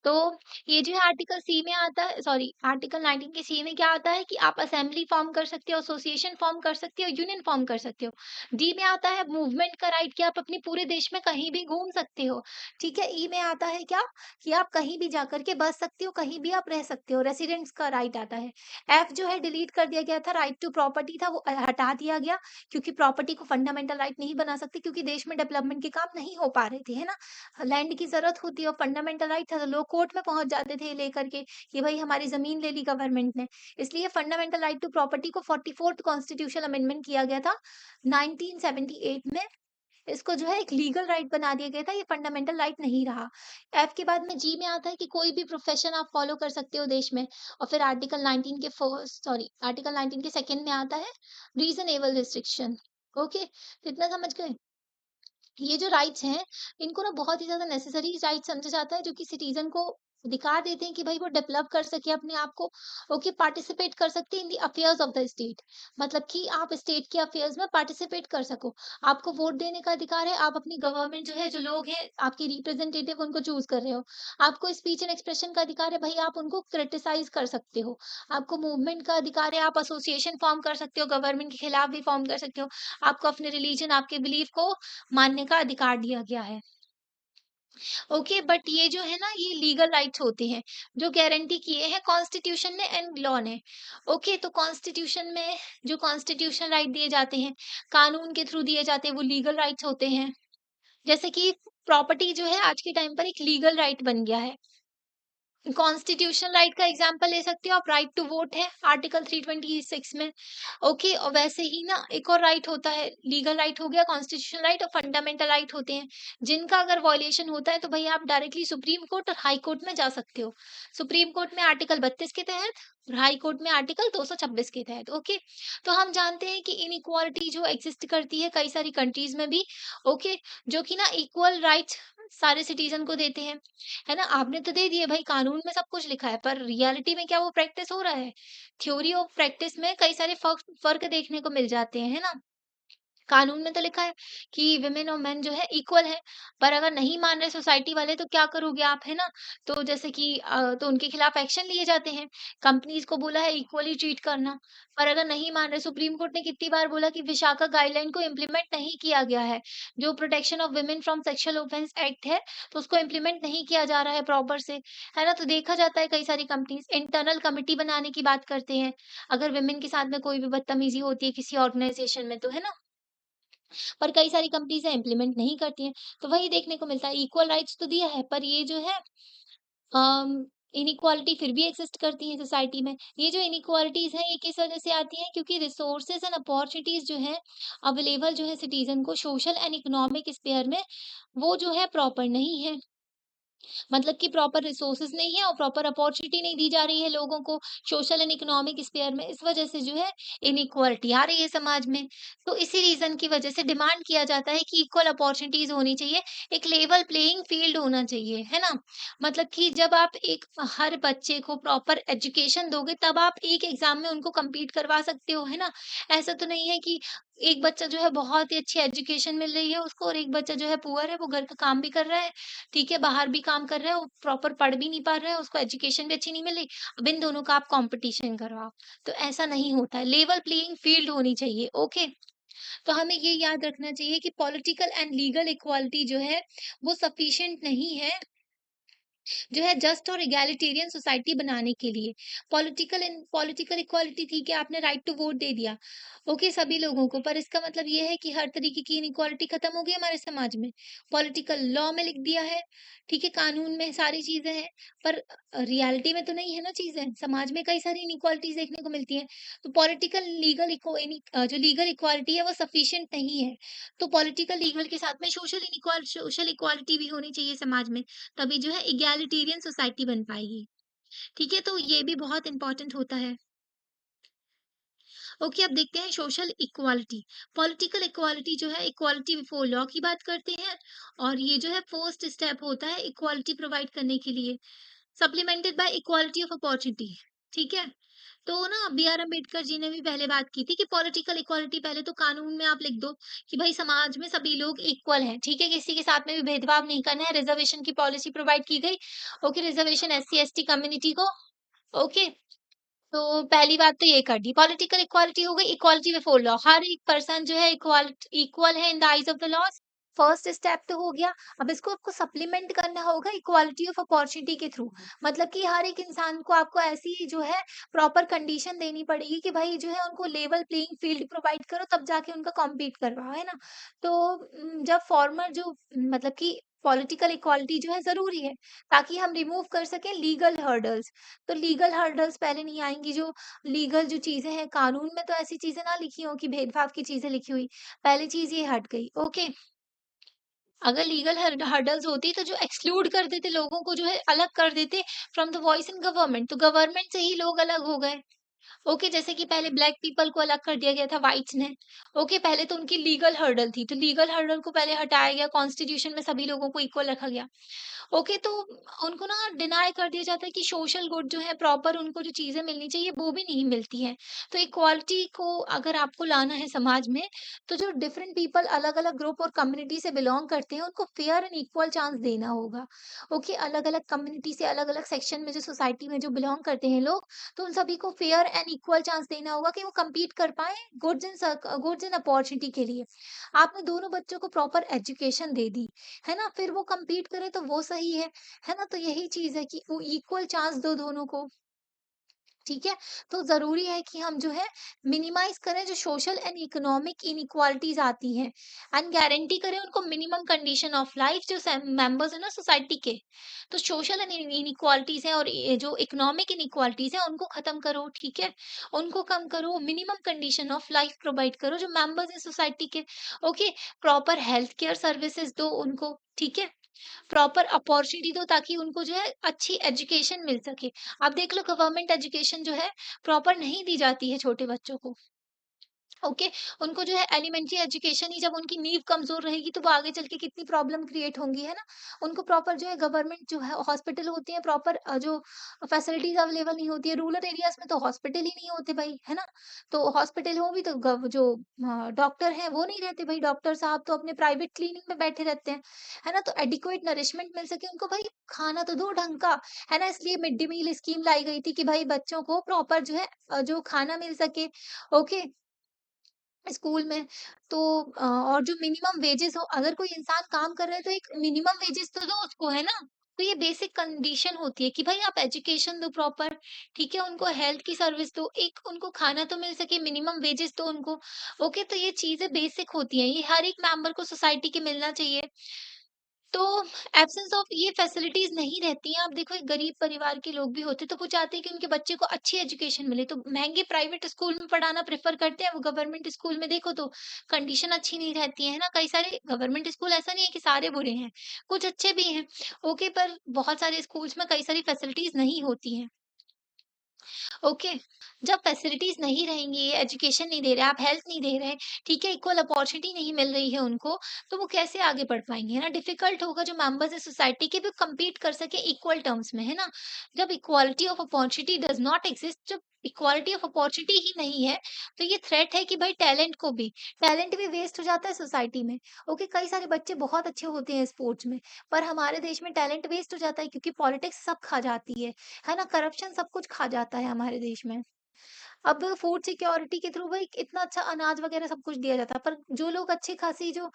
तो ये जो है आर्टिकल सी में आता है, सॉरी, आर्टिकल 19 के सी में क्या आता है कि आप असेंबली फॉर्म कर सकते हो, एसोसिएशन फॉर्म कर सकते हो, यूनियन फॉर्म कर सकते हो। डी में आता है मूवमेंट का राइट, कि आप अपने पूरे देश में कहीं भी घूम सकते हो, ठीक है। ई में आता है क्या, कि आप कहीं भी जाकर के बस सकते हो, कहीं भी आप रह सकते हो, रेसिडेंट्स का राइट आता है। एफ जो है डिलीट कर दिया गया था, राइट टू प्रॉपर्टी था, वो हटा दिया गया, क्योंकि प्रॉपर्टी को फंडामेंटल राइट नहीं बना सकते, क्योंकि देश में डेवलपमेंट के काम नहीं हो पा रहे थे, है ना? लैंड की ज़रूरत होती है और फंडामेंटल राइट था, तो लोग कोर्ट में पहुँच जाते थे लेकर के कि भई हमारी ज़मीन ले ली गवर्नमेंट ने। इसलिए फंडामेंटल राइट टू प्रॉपर्टी को 44th कॉन्स्टिट्यूशनल अमेंडमेंट किया गया था 1978 में। इसको जो है एक लीगल राइट बना दिया गया था, ये फंडामेंटल राइट नहीं रहा। एफ के बाद में जी में आता है कि कोई भी प्रोफेशन आप फॉलो कर सकते हो देश में। और फिर आर्टिकल 19 के फर्स्ट, सॉरी, आर्टिकल 19 के सेकंड में आता है रीज़नेबल रिस्ट्रिक्शन। ओके, तो इतना समझ गए? ये जो राइट्स हैं, इनको ना बहुत ही ज़्यादा नेसेसरी राइट समझा जाता है, जो कि सिटीज़न को दिखा देते हैं कि भाई वो डेवलप कर सके अपने आप को। ओके, पार्टिसिपेट कर सकते हैं in the affairs of the state, मतलब कि आप स्टेट के अफेयर्स में पार्टिसिपेट कर सको। आपको वोट देने का अधिकार है, आप अपनी गवर्नमेंट जो है, जो लोग हैं आपके रिप्रेजेंटेटिव, उनको चूज कर रहे हो। आपको स्पीच एंड एक्सप्रेशन का अधिकार है, भाई आप उनको क्रिटिसाइज कर सकते हो। आपको मूवमेंट का अधिकार है, आप एसोसिएशन फॉर्म कर सकते हो, गवर्नमेंट के खिलाफ भी फॉर्म कर सकते हो। आपको अपने रिलीजन, आपके बिलीफ को मानने का अधिकार दिया गया है। ओके, बट ये जो है ना, ये लीगल राइट्स होते हैं जो गारंटी किए हैं कॉन्स्टिट्यूशन ने एंड लॉ ने। ओके, तो कॉन्स्टिट्यूशन में जो कॉन्स्टिट्यूशनल राइट दिए जाते हैं, कानून के थ्रू दिए जाते हैं, वो लीगल राइट्स होते हैं। जैसे कि प्रॉपर्टी जो है आज के टाइम पर एक लीगल राइट बन गया है। कॉन्स्टिट्यूशनल राइट का एग्जांपल ले सकते हो आप, राइट टू वोट है आर्टिकल 326 में। ओके, और वैसे ही ना एक और राइट होता है, लीगल राइट हो गया, कॉन्स्टिट्यूशनल राइट और फंडामेंटल राइट होते हैं, जिनका अगर वॉयलेशन होता है तो भाई आप डायरेक्टली सुप्रीम कोर्ट और हाई कोर्ट में जा सकते हो। सुप्रीम कोर्ट में आर्टिकल 32 के तहत और हाई कोर्ट में आर्टिकल 226 के तहत। ओके, तो हम जानते हैं कि इनइक्वालिटी जो एग्जिस्ट करती है कई सारी कंट्रीज में भी। ओके, जो कि ना इक्वल राइट्स सारे सिटीजन को देते हैं, है ना? आपने तो दे दिए भाई, कानून में सब कुछ लिखा है, पर रियलिटी में क्या वो प्रैक्टिस हो रहा है? थ्योरी और प्रैक्टिस में कई सारे फ़र्क देखने को मिल जाते हैं, है ना? कानून में तो लिखा है कि वुमेन और मेन जो है इक्वल है, पर अगर नहीं मान रहे सोसाइटी वाले तो क्या करोगे आप, है ना? तो जैसे कि तो उनके खिलाफ एक्शन लिए जाते हैं। कंपनीज़ को बोला है इक्वली ट्रीट करना, पर अगर नहीं मान रहे, सुप्रीम कोर्ट ने कितनी बार बोला कि विशाखा गाइडलाइन को इम्प्लीमेंट नहीं किया गया है। जो protection of women from sexual offence act है, तो उसको इम्प्लीमेंट नहीं किया जा रहा है प्रॉपर से, है ना? तो देखा जाता है कई सारी कंपनीज़ इंटरनल कमिटी बनाने की बात करते हैं, अगर वुमेन के साथ में कोई भी बदतमीज़ी होती है किसी ऑर्गनाइज़ेशन में तो, है ना? पर कई सारी कंपनीज़ हैं इम्प्लीमेंट नहीं करती हैं। तो वही देखने को मिलता है, इक्वल राइट्स तो दिया है, पर ये जो है इनइक्वालिटी फिर भी एक्सिस्ट करती है सोसाइटी में। ये जो इनइक्वालिटीज़ हैं, ये किस वजह से आती हैं? क्योंकि रिसोर्सेज़ एंड अपॉर्च्युनिटीज़ जो हैं, अवेलेबल जो है सिटीज़न को सोशल एंड इकोनॉमिक स्फीयर में, वो जो है प्रॉपर नहीं है। मतलब कि प्रॉपर रिसोर्सेज नहीं है और प्रॉपर अपॉर्चुनिटी नहीं दी जा रही है लोगों को सोशल एंड इकोनॉमिक स्फीयर में। इस वजह से जो है इनइक्वालिटी आ रही है समाज में। तो इसी रीजन की वजह से डिमांड किया जाता है कि इक्वल अपॉर्चुनिटीज होनी चाहिए, एक लेवल प्लेइंग फील्ड होना चाहिए, है ना? मतलब कि जब आप एक हर बच्चे को प्रॉपर एजुकेशन दोगे तब आप एक एग्जाम में उनको compete करवा सकते हो, है ना? ऐसा तो नहीं है कि एक बच्चा जो है बहुत ही अच्छी एजुकेशन मिल रही है उसको और एक बच्चा जो है पुअर है, वो घर का काम भी कर रहा है, ठीक है, बाहर भी काम कर रहा है, वो प्रॉपर पढ़ भी नहीं पा रहा है, उसको एजुकेशन भी अच्छी नहीं मिल रही, अब इन दोनों का आप कॉम्पिटिशन करवाओ, तो ऐसा नहीं होता है, लेवल प्लेइंग फील्ड होनी चाहिए, ओके? तो हमें ये याद रखना चाहिए कि पॉलिटिकल एंड लीगल इक्वालिटी जो है, वो सफिशिएंट नहीं है जो है जस्ट और एगैलिटेरियन सोसाइटी बनाने के लिए। पॉलिटिकल इक्वालिटी ठीक है, आपने राइट टू वोट दे दिया, ओके सभी लोगों को, पर इसका मतलब ये है कि हर तरीके की इनइक्वालिटी खत्म हो गई हमारे समाज में। पॉलिटिकल लॉ में लिख दिया है, ठीक है, कानून में सारी चीजें हैं, पर रियलिटी में तो नहीं है ना चीजें, समाज में कई सारी इनइक्वालिटीज देखने को मिलती हैं। तो पॉलिटिकल जो लीगल इक्वालिटी है वो सफिशिएंट नहीं है। तो पॉलिटिकल लीगल के साथ में सोशल इक्वालिटी भी होनी चाहिए समाज में, तभी जो है इगैलिटेरियन सोसाइटी बन पाएगी। ठीक है? तो ये भी बहुत इम्पोर्टेंट होता है। ओके, अब देखते हैं सोशल इक्वालिटी। पॉलिटिकल इक्वालिटी जो है इक्वालिटी बिफोर लॉ की बात करते हैं और ये जो है फर्स्ट स्टेप होता है इक्वालिटी प्रोवाइड करने के लिए, supplemented by equality of opportunity. ठीक है? तो ना बी आर अम्बेडकर जी ने भी पहले बात की थी कि पॉलिटिकल इक्वालिटी पहले तो कानून में आप लिख दो कि भाई समाज में सभी लोग इक्वल हैं, ठीक है, किसी के साथ में भी भेदभाव नहीं करना है, रिजर्वेशन की पॉलिसी प्रोवाइड की गई। Okay, reservation SC ST community को। ओके, तो पहली बात तो ये कर दी, पॉलिटिकल इक्वालिटी हो गई, इक्वालिटी बिफोर लॉ, हर एक पर्सन जो है इक्वल है in the eyes of the laws. First step तो हो गया। अब इसको आपको सप्लीमेंट करना होगा इक्वालिटी ऑफ अपॉर्चुनिटी के थ्रू, मतलब कि हर एक इंसान को आपको ऐसी जो है प्रॉपर कंडीशन देनी पड़ेगी कि भाई जो है उनको लेवल प्लेइंग फील्ड प्रोवाइड करो, तब जाके उनका कॉम्पीट करवाओ, है ना? तो जब फॉर्मर जो मतलब कि पॉलिटिकल इक्वालिटी जो है जरूरी है ताकि हम रिमूव कर सकें लीगल हर्डल्स। तो लीगल हर्डल्स पहले नहीं आएँगी, जो लीगल जो चीज़ें हैं, कानून में तो ऐसी चीज़ें ना लिखी हों कि भेदभाव की चीज़ें लिखी हुई, पहली चीज़ ये हट गई, ओके। अगर लीगल हर्डल्स होती तो जो एक्सक्लूड कर देते लोगों को, जो है अलग कर देते from the voice in government, तो गवर्नमेंट से ही लोग अलग हो गए। ओके, जैसे कि पहले ब्लैक पीपल को अलग कर दिया गया था व्हाइट्स ने। ओके, पहले तो उनकी लीगल हर्डल थी, तो लीगल हर्डल को पहले हटाया गया, कॉन्स्टिट्यूशन में सभी लोगों को इक्वल रखा गया। ओके, तो उनको ना डिनाई कर दिया जाता है कि सोशल गुड जो है प्रॉपर उनको जो चीज़ें मिलनी चाहिए वो भी नहीं मिलती हैं। तो इक्वालिटी को अगर आपको लाना है समाज में, तो जो डिफरेंट पीपल अलग-अलग ग्रुप और कम्युनिटी से बिलॉन्ग करते हैं उनको फेयर एंड इक्वल चांस देना होगा। ओके, अलग-अलग कम्युनिटी से अलग-अलग सेक्शन में जो सोसाइटी में जो बिलॉन्ग करते हैं लोग, तो उन सभी को फेयर एंड इक्वल चांस देना होगा कि वो compete कर पाएँ गुड्स एंड अपॉर्च्युनिटी के लिए। आपने दोनों बच्चों को प्रॉपर एजुकेशन दे दी, है ना? फिर वो compete करें तो वो सही है ना? तो यही चीज़ है कि वो इक्वल चांस दो दोनों को। ठीक है? तो ज़रूरी है कि हम जो है मिनिमाइज़ करें जो सोशल एंड इकोनॉमिक इनइक्वालिटीज़ आती हैं एंड गारंटी करें उनको मिनिमम कंडीशन ऑफ लाइफ जो मेंबर्स हैं ना सोसाइटी के। तो सोशल एंड इनइक्वालिटीज़ हैं और ये जो इकोनॉमिक इनइक्वालिटीज़ हैं उनको ख़त्म करो, ठीक है? उनको कम करो, minimum condition of life provide करो जो मेंबर्स हैं सोसाइटी के। Okay, proper health care services दो उनको, ठीक है? प्रॉपर अपॉर्च्युनिटी दो ताकि उनको जो है अच्छी एजुकेशन मिल सके। आप देख लो गवर्नमेंट एजुकेशन जो है प्रॉपर नहीं दी जाती है छोटे बच्चों को। ओके, उनको जो है एलिमेंट्री एजुकेशन ही जब उनकी नींव कमज़ोर रहेगी तो वो आगे चल के कितनी प्रॉब्लम क्रिएट होंगी, है ना? उनको प्रॉपर जो है गवर्नमेंट जो है हॉस्पिटल होते हैं प्रॉपर जो फैसिलिटीज़ अवेलेबल नहीं होती है। रूरल एरियाज़ में तो हॉस्पिटल ही नहीं होते भाई, है ना? तो हॉस्पिटल हो भी तो जो डॉक्टर हैं वो नहीं रहते भाई, डॉक्टर साहब तो अपने प्राइवेट क्लिनिक में बैठे रहते हैं, है ना? तो एडिक्वेट नरिशमेंट मिल सके उनको भाई, खाना तो दो ढंग का, है ना? इसलिए मिड डे मील स्कीम लाई गई थी कि भाई बच्चों को प्रॉपर जो है जो खाना मिल सके। ओके, स्कूल में तो और जो मिनिमम वेजेस हो अगर कोई इंसान काम कर रहा है तो एक मिनिमम वेजेस तो दो उसको, है ना? तो ये बेसिक कंडीशन होती है कि भाई आप एजुकेशन दो प्रॉपर, ठीक है? उनको हेल्थ की सर्विस दो, एक उनको खाना तो मिल सके, मिनिमम वेजेस दो उनको। ओके, तो ये चीज़ें बेसिक होती हैं, ये हर एक मेंबर को सोसाइटी के मिलना चाहिए। तो एब्सेंस ऑफ ये फैसिलिटीज़ नहीं रहती हैं। आप देखो एक गरीब परिवार के लोग भी होते हैं, तो वो चाहते हैं कि उनके बच्चे को अच्छी एजुकेशन मिले, तो महँगे प्राइवेट स्कूल में पढ़ाना प्रेफ़र करते हैं। वो गवर्नमेंट स्कूल में देखो तो कंडीशन अच्छी नहीं रहती है, है ना? कई सारे गवर्नमेंट स्कूल ऐसा नहीं है कि सारे बुरे हैं, कुछ अच्छे भी हैं। ओके, पर बहुत सारे स्कूल्स में कई सारी फैसिलिटीज़ नहीं होती हैं। ओके, जब फैसिलिटीज़ नहीं रहेंगी, एजुकेशन नहीं दे रहे, आप हेल्थ नहीं दे रहे, ठीक है, इक्वल अपॉर्च्युनिटी नहीं मिल रही है उनको, तो वो कैसे आगे बढ़ पाएँगे, है ना? डिफ़िकल्ट होगा जो मेंबर्स हैं सोसाइटी के भी कम्पीट कर सकें इक्वल टर्म्स में, है ना? जब equality of opportunity does not exist, जब इक्वालिटी ऑफ अपॉर्च्युनिटी ही नहीं है, तो ये थ्रेट है कि भाई टैलेंट भी वेस्ट हो जाता है सोसाइटी में। ओके, कई सारे बच्चे बहुत अच्छे होते हैं स्पोर्ट्स में, पर हमारे देश में टैलेंट वेस्ट हो जाता है क्योंकि पॉलिटिक्स सब खा जाती है ना? करप्शन सब कुछ खा जाता है हमारे देश में। अब फूड सिक्योरिटी के थ्रू भाई इतना अच्छा अनाज वगैरह सब कुछ दिया जाता है, पर जो लोग अच्छी खासी जो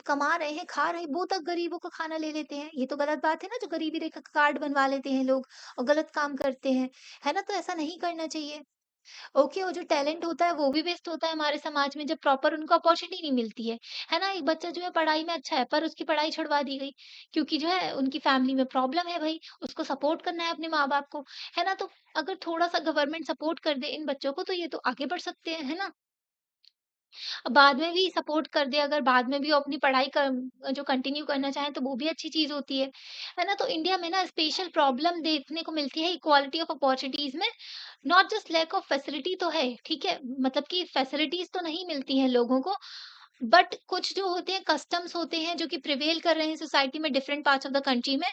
कमा रहे हैं, खा रहे हैं, वो तक गरीबों का खाना ले लेते हैं। ये तो गलत बात है ना, जो गरीबी रेखा का कार्ड बनवा लेते हैं लोग और गलत काम करते हैं, है ना? तो ऐसा नहीं करना चाहिए। ओके, और जो टैलेंट होता है वो भी वेस्ट होता है हमारे समाज में जब प्रॉपर उनको अपॉर्च्युनिटी नहीं मिलती है ना? एक बच्चा जो है पढ़ाई में अच्छा है पर उसकी पढ़ाई छुड़वा दी गई क्योंकि जो है उनकी फैमिली में प्रॉब्लम है भाई, उसको सपोर्ट करना है अपने माँ-बाप को, है ना? तो अगर थोड़ा-सा गवर्नमेंट सपोर्ट कर दे इन बच्चों को तो ये तो आगे बढ़ सकते हैं, है ना? बाद में भी सपोर्ट कर दे अगर बाद में भी वो अपनी पढ़ाई जो कंटिन्यू करना चाहें तो वो भी अच्छी चीज़ होती है ना? तो इंडिया में ना स्पेशल प्रॉब्लम देखने को मिलती है इक्वालिटी ऑफ अपॉर्च्युनिटीज़ में, not just lack of facility तो है, ठीक है? मतलब कि फैसिलिटीज़ तो नहीं मिलती हैं लोगों को, बट कुछ जो होते हैं कस्टम्स होते हैं जो कि प्रिवेल कर रहे हैं सोसाइटी में different parts of the country में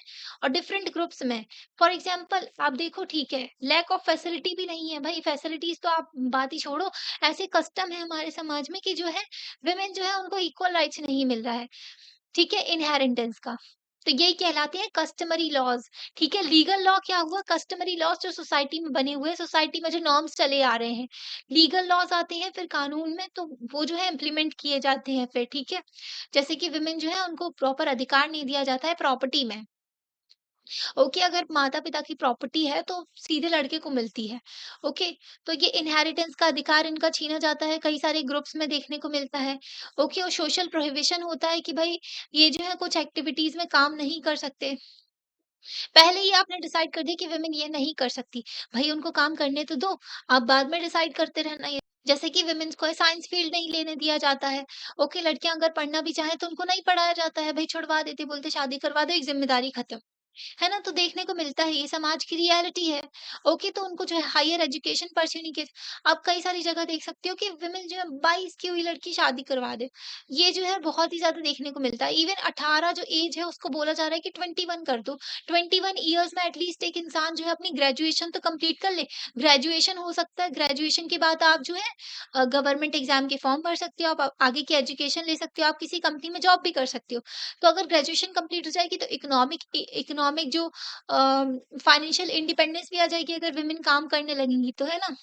और डिफरेंट ग्रुप्स में। फॉर एग्जांपल आप देखो ठीक है, लैक ऑफ फैसिलिटी भी नहीं है भाई, फैसिलिटीज़ तो आप बात ही छोड़ो, ऐसे कस्टम है हमारे समाज में कि जो है वुमेन जो है उनको इक्वल राइट्स नहीं मिल रहा है। ठीक है, इनहेरिटेंस का। तो यही कहलाते हैं कस्टमरी लॉज़, ठीक है? लीगल लॉ क्या हुआ? कस्टमरी लॉज़ जो सोसाइटी में बने हुए हैं, सोसाइटी में जो नॉर्म्स चले आ रहे हैं। लीगल लॉज़ आते हैं फिर कानून में तो वो जो है इम्प्लीमेंट किए जाते हैं फिर, ठीक है? जैसे कि वुमेन जो है उनको प्रॉपर अधिकार नहीं दिया जाता है प्रॉपर्टी में। ओके, अगर माता-पिता की प्रॉपर्टी है तो सीधे लड़के को मिलती है। ओके, तो ये इनहेरिटेंस का अधिकार इनका छीना जाता है, कई सारे ग्रुप्स में देखने को मिलता है। ओके, और सोशल प्रोहिबिशन होता है कि भाई ये जो है कुछ एक्टिविटीज़ में काम नहीं कर सकते। पहले ही आपने डिसाइड कर दिया कि वुमेन ये नहीं कर सकती। भई उनको काम करने तो दो, आप बाद में डिसाइड करते रहना ये। जैसे कि वुमेन्स को साइंस फील्ड नहीं लेने दिया जाता है। ओके, लड़कियाँ अगर पढ़ना भी चाहें तो उनको नहीं पढ़ाया जाता है, भई छुड़वा देते, बोलते शादी करवा दो, एक ज़िम्मेदारी खत्म। है ना? तो देखने को मिलता है, ये समाज की रियलिटी है। ओके, तो उनको जो है हायर एजुकेशन परस्यू नहीं किया। आप कई सारी जगह देख सकते हो कि विमेन जो है 22 की हुई लड़की शादी करवा दे। ये जो है बहुत ही ज़्यादा देखने को मिलता है। इवन 18 जो एज है उसको बोला जा रहा है कि 21 कर दो। 21 ईयर्स में एटलीस्ट एक इंसान जो है अपनी ग्रेजुएशन तो कंप्लीट कर ले। ग्रेजुएशन हो सकता है, ग्रेजुएशन के बाद आप जो है गवर्नमेंट एग्ज़ाम के फॉर्म भर सकते हो, आप आगे की एजुकेशन ले सकते हो, आप किसी कंपनी में जॉब भी कर सकते हो। तो अगर ग्रेजुएशन कंप्लीट हो जाएगी तो इकोनॉमिक जो फाइनेंशियल इंडिपेंडेंस भी आ जाएगी अगर वुमेन काम करने लगेंगी तो, है ना?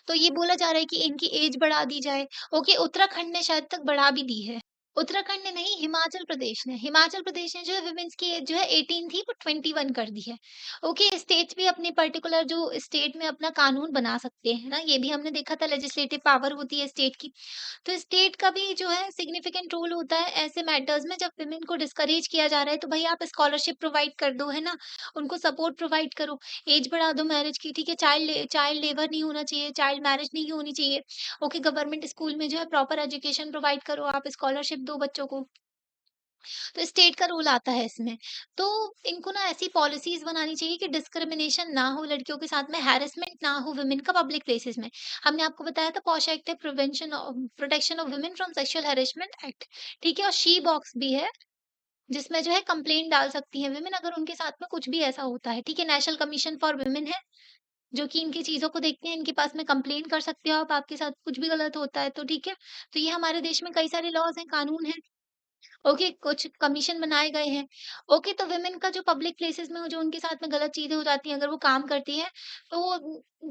तो ये बोला जा रहा है कि इनकी एज बढ़ा दी जाए। ओके, उत्तराखंड ने शायद तक बढ़ा भी दी है। उत्तराखंड ने नहीं, हिमाचल प्रदेश ने। हिमाचल प्रदेश ने जो है वुमेन्स की एज जो है 18 थी वो 21 कर दी है। ओके, स्टेट्स भी अपनी पर्टिकुलर जो स्टेट में अपना कानून बना सकते हैं ना, ये भी हमने देखा था, लेजिस्लेटिव पावर होती है स्टेट की। तो स्टेट का भी जो है सिग्निफिकेंट रोल होता है ऐसे मैटर्स में जब वुमेन को डिस्करेज किया जा रहा है तो भाई आप स्कॉलरशिप प्रोवाइड कर दो, है ना? उनको सपोर्ट प्रोवाइड करो, एज बढ़ा दो मैरिज की, ठीक है? चाइल्ड लेबर नहीं होना चाहिए, चाइल्ड मैरिज नहीं होनी चाहिए। ओके, गवर्नमेंट स्कूल में जो है प्रॉपर एजुकेशन प्रोवाइड करो, आप स्कॉलरशिप दो बच्चों को। तो स्टेट का रोल आता है इसमें। तो इनको ना ऐसी पॉलिसीज़ बनानी चाहिए कि डिस्क्रिमिनेशन ना हो, लड़कियों के साथ में हैरेसमेंट ना हो वुमेन का पब्लिक प्लेसेस में। हमने आपको बताया था पॉश एक्ट है, protection of women from sexual harassment act, ठीक है? और शी बॉक्स भी है, जिसमें जो है कंप्लेंट डाल सकती हैं वुमेन अगर उनके साथ में कुछ भी ऐसा होता है, ठीक है? नेशनल कमीशन फॉर वुमेन है, जो कि इनकी चीज़ों को देखते हैं, इनके पास में कंप्लेंट कर सकते हो आप, आपके साथ कुछ भी गलत होता है तो, ठीक है? तो ये हमारे देश में कई सारे लॉज़ हैं, कानून हैं। ओके, कुछ कमीशन बनाए गए हैं। ओके, तो वुमेन का जो पब्लिक प्लेसेस में जो उनके साथ में गलत चीज़ें हो जाती हैं, अगर वो काम करती हैं, तो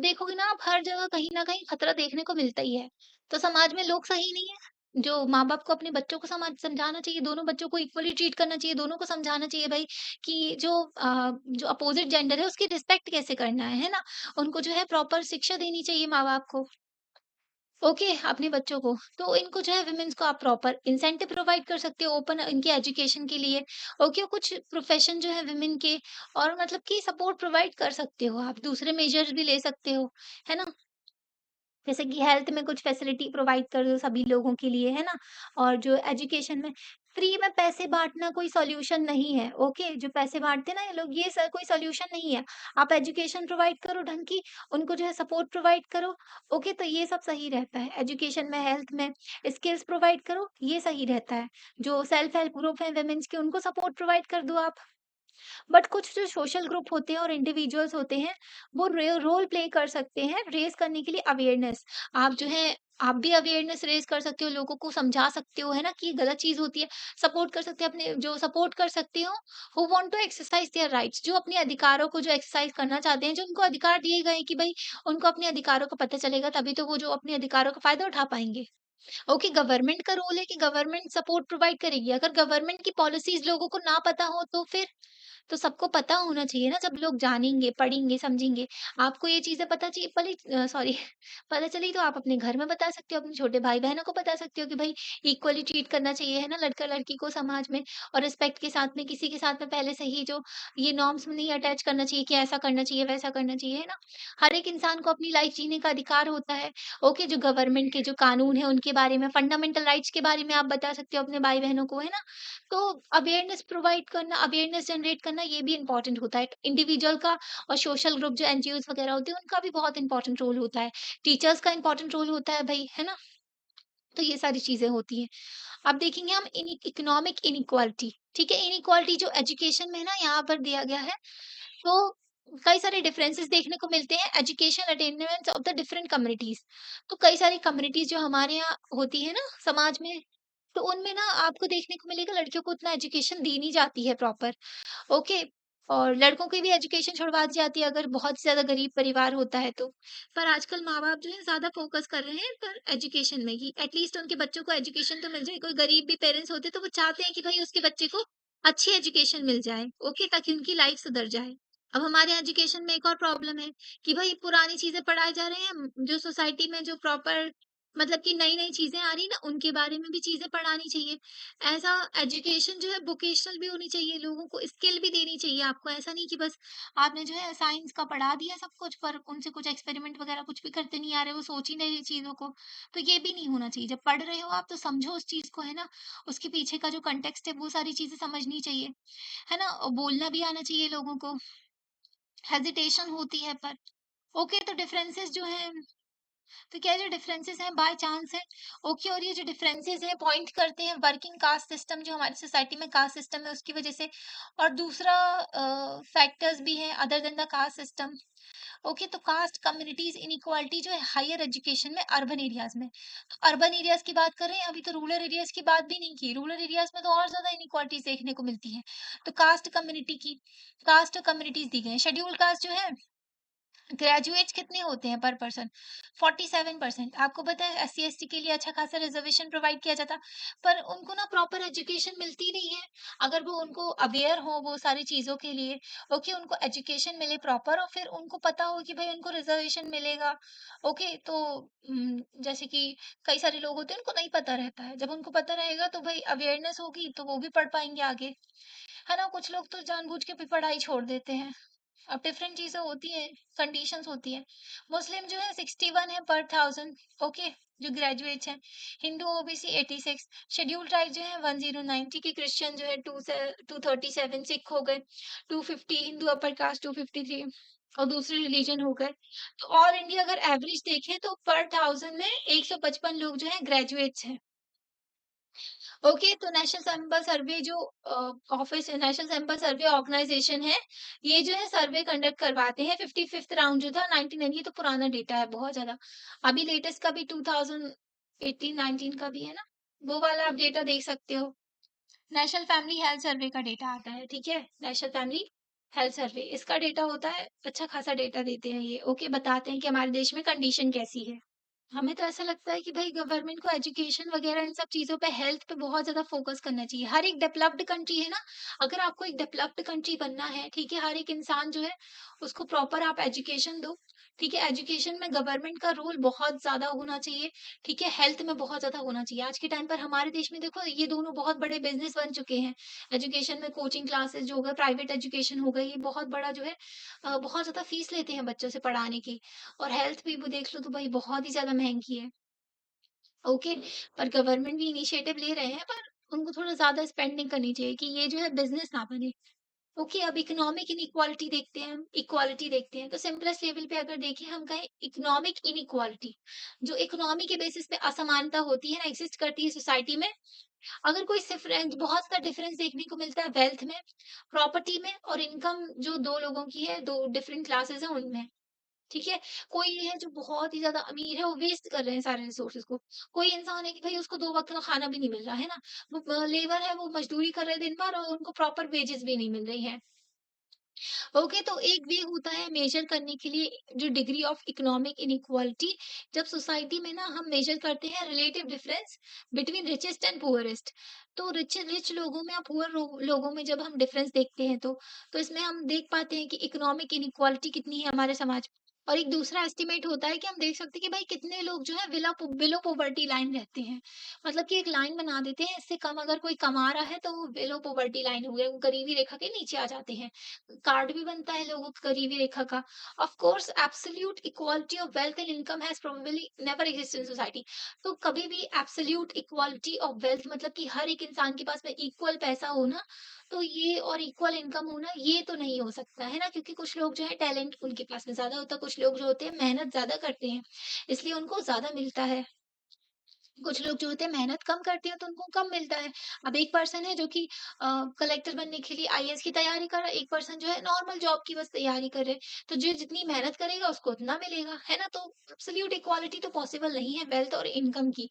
देखोगे ना आप हर जगह कहीं न कहीं खतरा देखने को मिलता ही है। तो समाज में लोग सही नहीं है, जो माँ-बाप को अपने बच्चों को समझाना चाहिए, दोनों बच्चों को इक्वली ट्रीट करना चाहिए, दोनों को समझाना चाहिए भई कि जो अपोज़िट जेंडर है उसकी रिस्पेक्ट कैसे करना है ना? उनको जो है प्रॉपर शिक्षा देनी चाहिए माँ-बाप को। ओके, अपने बच्चों को। तो इनको जो है वुमेन्स को आप प्रॉपर इंसेंटिव प्रोवाइड कर सकते हो ओपन इनके एजुकेशन के लिए। ओके, कुछ प्रोफ़ेशन जो है वुमेन के और मतलब कि सपोर्ट प्रोवाइड कर सकते हो आप, दूसरे मेजर्स भी ले सकते हो, है ना? जैसे कि हेल्थ में कुछ फैसिलिटी प्रोवाइड कर दो सभी लोगों के लिए, है ना? और जो एजुकेशन में फ्री में पैसे बाँटना कोई सॉल्यूशन नहीं है, ओके? जो पैसे बाँटते हैं ना ये लोग, ये कोई सॉल्यूशन नहीं है। आप एजुकेशन प्रोवाइड करो ढंग की, उनको जो है सपोर्ट प्रोवाइड करो, ओके? तो ये सब सही रहता है। एजुकेशन में, हेल्थ में स्किल्स प्रोवाइड करो, ये सही रहता है। जो सेल्फ हेल्प ग्रुप है वुमेन्स के, उनको सपोर्ट प्रोवाइड कर दो आप। बट कुछ जो सोशल ग्रुप होते हैं और इंडिविजुअल्स होते हैं, वो रोल प्ले कर सकते हैं रेज़ करने के लिए अवेयरनेस। आप जो है आप भी अवेयरनेस रेज़ कर सकते हो, लोगों को समझा सकते हो, है ना? कि ये गलत चीज़ होती है। सपोर्ट कर सकते हैं अपने जो सपोर्ट कर सकते हो, who want to exercise their rights, जो अपने अधिकारों को जो एक्सरसाइज़ करना चाहते हैं, जो उनको अधिकार दिए गए हैं कि भई उनको अपने अधिकारों का पता चलेगा, तभी तो वो जो अपने अधिकारों का फ़ायदा उठा पाएँगे। ओके, गवर्नमेंट का रोल है कि गवर्नमेंट सपोर्ट प्रोवाइड करेगी। अगर गवर्नमेंट की पॉलिसीज़ लोगों को ना पता हो तो फिर? तो सबको पता होना चाहिए ना, जब लोग जानेंगे, पढ़ेंगे, समझेंगे। आपको ये चीज़ें पता चाहिए सॉरी पता चली तो आप अपने घर में बता सकते हो, अपने छोटे भाई-बहनों को बता सकते हो कि भई इक्वली ट्रीट करना चाहिए, है ना, लड़का-लड़की को समाज में और रिस्पेक्ट के साथ में किसी के साथ में पहले से ही जो ये नॉर्म्स में नहीं अटैच करना चाहिए कि ऐसा करना चाहिए, वैसा करना चाहिए, है ना? हर एक इंसान को अपनी लाइफ़ जीने का अधिकार होता है। ओके, जो गवर्नमेंट के जो कानून हैं, उनके बारे में, फंडामेंटल राइट्स के बारे में आप बता सकते हो अपने भाई-बहनों को, है ना? तो अवेयरनेस प्रोवाइड करना, अवेयरनेस जनरेट करना ये भी इम्पोर्टेंट होता है। इंडिविजुअल का और सोशल ग्रुप जो एनजीओज़ वगैरह होते हैं, उनका भी बहुत इम्पोर्टेंट रोल होता है। टीचर्स का इम्पोर्टेंट रोल होता है भई, है ना? तो ये सारी चीज़ें होती हैं। अब देखेंगे हम इकोनॉमिक इनइक्वालिटी, ठीक है? इनइक्वालिटी जो एजुकेशन में है ना, यहाँ पर दिया गया है। तो कई सारे डिफरेंसेस देखने को मिलते हैं education attainments of the different communities. तो कई सारी कम्युनिटीज़ जो हमारे यहाँ होती है ना समाज में, तो उनमें ना आपको देखने को मिलेगा लड़कियों को उतना एजुकेशन दी नहीं जाती है प्रॉपर, ओके? और लड़कों की भी एजुकेशन छुड़वा दी जाती है अगर बहुत ज़्यादा गरीब परिवार होता है तो। पर आजकल माँ-बाप जो है ज़्यादा फ़ोकस कर रहे हैं पर एजुकेशन में कि एटलीस्ट उनके बच्चों को एजुकेशन तो मिल जाए। कोई गरीब भी पेरेंट्स होते हैं तो वो चाहते हैं कि भई उसके बच्चे को अच्छी एजुकेशन मिल जाए, ओके? ताकि उनकी लाइफ़ सुधर जाए। अब हमारे एजुकेशन में एक और प्रॉब्लम है कि भई पुरानी चीज़ें पढ़ाए जा रहे हैं, जो सोसाइटी में जो प्रॉपर मतलब कि नई-नई चीज़ें आ रही ना, उनके बारे में भी चीज़ें पढ़ानी चाहिए। ऐसा एजुकेशन जो है वोकेशनल भी होनी चाहिए, लोगों को स्किल भी देनी चाहिए आपको। ऐसा नहीं कि बस आपने जो है साइंस का पढ़ा दिया सब कुछ, पर उनसे कुछ एक्सपेरिमेंट वगैरह कुछ भी करते नहीं आ रहे, वो सोच ही नहीं रहे चीज़ों को। तो ये भी नहीं होना चाहिए। जब पढ़ रहे हो आप तो समझो उस चीज़ को, है ना? उसके पीछे का जो कॉन्टेक्स्ट है वो सारी चीज़ें समझनी चाहिए, है ना? और बोलना भी आना चाहिए लोगों को। हेजिटेशन होती है पर ओके, तो डिफरेंसेस जो हैं, तो क्या जो डिफरेंसेस हैं बाय चांस है, ओके। और ये जो डिफरेंसेस हैं पॉइंट करते हैं वर्किंग कास्ट सिस्टम, जो हमारी सोसाइटी में कास्ट सिस्टम है उसकी वजह से। और दूसरा फैक्टर्स भी हैं other than the caste system. Okay, तो कास्ट कम्युनिटीज इनइक्वालिटी जो है हायर एजुकेशन में अर्बन एरियाज में। तो अर्बन एरियाज की बात कर रहे हैं, अभी तो रूरल एरियाज की बात भी नहीं की। रूरल एरियाज में तो और ज्यादा इनइक्वालिटीज देखने को मिलती है। तो कास्ट कम्युनिटीज दी गई हैं। शेड्यूल्ड कास्ट जो है, ग्रेजुएट्स कितने होते हैं पर पर्सन? 47%। आपको पता है एससी एसटी के लिए अच्छा खासा रिजर्वेशन प्रोवाइड किया जाता, पर उनको ना प्रॉपर एजुकेशन मिलती नहीं है। अगर वो उनको अवेयर हो वो सारी चीजों के लिए, ओके, उनको एजुकेशन मिले प्रॉपर और फिर उनको पता हो कि भाई उनको रिजर्वेशन मिलेगा। ओके, तो जैसे कि कई सारे लोग होते हैं उनको नहीं पता रहता है, जब उनको पता रहेगा तो भाई अवेयरनेस होगी तो वो भी पढ़ पाएंगे आगे, है ना? कुछ लोग तो जानबूझ के भी पढ़ाई छोड़ देते हैं। अब डिफरेंट चीज़ें होती हैं, कंडीशंस होती हैं। मुस्लिम जो है 61 है पर 1000, ओके, जो ग्रेजुएट्स हैं। हिंदू ओबीसी 86, शेड्यूल ट्राइब जो है 1090 की, क्रिश्चियन जो है 237, सिख हो गए 250, हिंदू अपर कास्ट 253 और दूसरे रिलीजन हो गए। तो ऑल इंडिया अगर एवरेज देखें तो पर 1000 में 155 लोग जो है ग्रेजुएट्स हैं। ओके, तो नेशनल सैंपल सर्वे जो ऑफिस है, नेशनल सैंपल सर्वे ऑर्गेनाइजेशन है, ये जो है सर्वे कंडक्ट करवाते हैं। 55th राउंड जो था 99, ये तो पुराना डेटा है बहुत ज्यादा। अभी लेटेस्ट का भी 2018-19 का भी है ना, वो वाला आप डेटा देख सकते हो। नेशनल फैमिली हेल्थ सर्वे का डेटा आता है, ठीक है? नेशनल फैमिली हेल्थ सर्वे, इसका डेटा होता है, अच्छा खासा डेटा देते हैं ये। ओके, बताते हैं कि हमारे देश में कंडीशन कैसी है। हमें तो ऐसा लगता है कि भाई गवर्नमेंट को एजुकेशन वगैरह इन सब चीज़ों पे, हेल्थ पे बहुत ज़्यादा फोकस करना चाहिए। हर एक डेवलप्ड कंट्री है ना, अगर आपको एक डेवलप्ड कंट्री बनना है, ठीक है, हर एक इंसान जो है उसको प्रॉपर आप एजुकेशन दो, ठीक है? एजुकेशन में गवर्नमेंट का रोल बहुत ज़्यादा होना चाहिए, ठीक है? हेल्थ में बहुत ज़्यादा होना चाहिए। आज के टाइम पर हमारे देश में देखो ये दोनों बहुत बड़े बिज़नेस बन चुके हैं। एजुकेशन में कोचिंग क्लासेस जो हो गए, प्राइवेट एजुकेशन हो गई, ये बहुत बड़ा जो है बहुत ज़्यादा फीस लेते हैं बच्चों से पढ़ाने की। और हेल्थ भी वो देख लो तो भाई बहुत ही ज़्यादा महँगी है। ओके, पर गवर्नमेंट भी इनिशिएटिव ले रहे हैं, पर उनको थोड़ा ज़्यादा स्पेंडिंग करनी चाहिए कि ये जो है बिज़नेस ना बने। ओके, अब इकोनॉमिक इनइक्वालिटी देखते हैं हम, इक्वालिटी देखते हैं। तो सिंपलेस्ट लेवल पे अगर देखें हम कहें इकोनॉमिक इनइक्वालिटी, जो इकोनॉमी के बेसिस पे असमानता होती है ना, एग्ज़िस्ट करती है सोसाइटी में। अगर कोई डिफरेंस, बहुत सा डिफरेंस देखने को मिलता है वेल्थ में, प्रॉपर्टी में और इनकम जो 2 लोगों की है, 2 डिफरेंट क्लासेस हैं उनमें। ठीक है? कोई ये है जो बहुत ही ज़्यादा अमीर है, वो वेस्ट कर रहे हैं सारे रिसोर्सेज़ को। कोई इंसान है कि भई उसको 2 वक़्त का खाना भी नहीं मिल रहा, है ना? वो लेबर है, वो मज़दूरी कर रहे हैं दिन भर और उनको प्रॉपर वेजेस भी नहीं मिल रही हैं। ओके, तो एक वे होता है मेजर करने के लिए जो डिग्री ऑफ इकोनॉमिक इनइक्वालिटी, जब सोसाइटी में ना हम मेजर करते हैं relative difference between richest and poorest. तो रिच रिच लोगों में और पुअर लोगों में जब हम डिफरेंस देखते हैं तो इसमें हम देख पाते हैं कि इकोनॉमिक इनइक्वालिटी कितनी है हमारे समाज में। और एक दूसरा एस्टिमेट होता है कि हम देख सकते हैं कि भाई कितने लोग जो है बिलो पॉवर्टी लाइन रहते हैं। मतलब कि एक लाइन बना देते हैं, इससे कम अगर कोई कमा रहा है तो वो बिलो पॉवर्टी लाइन हो गया, वो गरीबी रेखा के नीचे आ जाते हैं। कार्ड भी बनता है लोगों को गरीबी रेखा का। Of course absolute equality of wealth and income has probably never exist in society. तो कभी भी एब्सोल्यूट इक्वालिटी ऑफ वेल्थ, मतलब कि हर एक इंसान के पास में इक्वल पैसा होना, तो ये और इक्वल इनकम होना, ये तो नहीं हो सकता है ना, क्योंकि कुछ लोग जो है टैलेंट उनके पास में ज्यादा होता है, कुछ लोग जो होते हैं मेहनत ज्यादा करते हैं, इसलिए उनको ज्यादा मिलता है। कुछ लोग जो होते हैं मेहनत कम करते हैं तो उनको कम मिलता है। अब एक पर्सन है जो कि कलेक्टर बनने के लिए आईएएस की तैयारी कर रहा है, एक पर्सन जो है नॉर्मल जॉब की बस तैयारी कर रहे हैं। तो जो जितनी मेहनत करेगा उसको उतना मिलेगा, है ना? तो एब्सोल्यूट इक्वालिटी तो पॉसिबल नहीं है वेल्थ और इनकम की।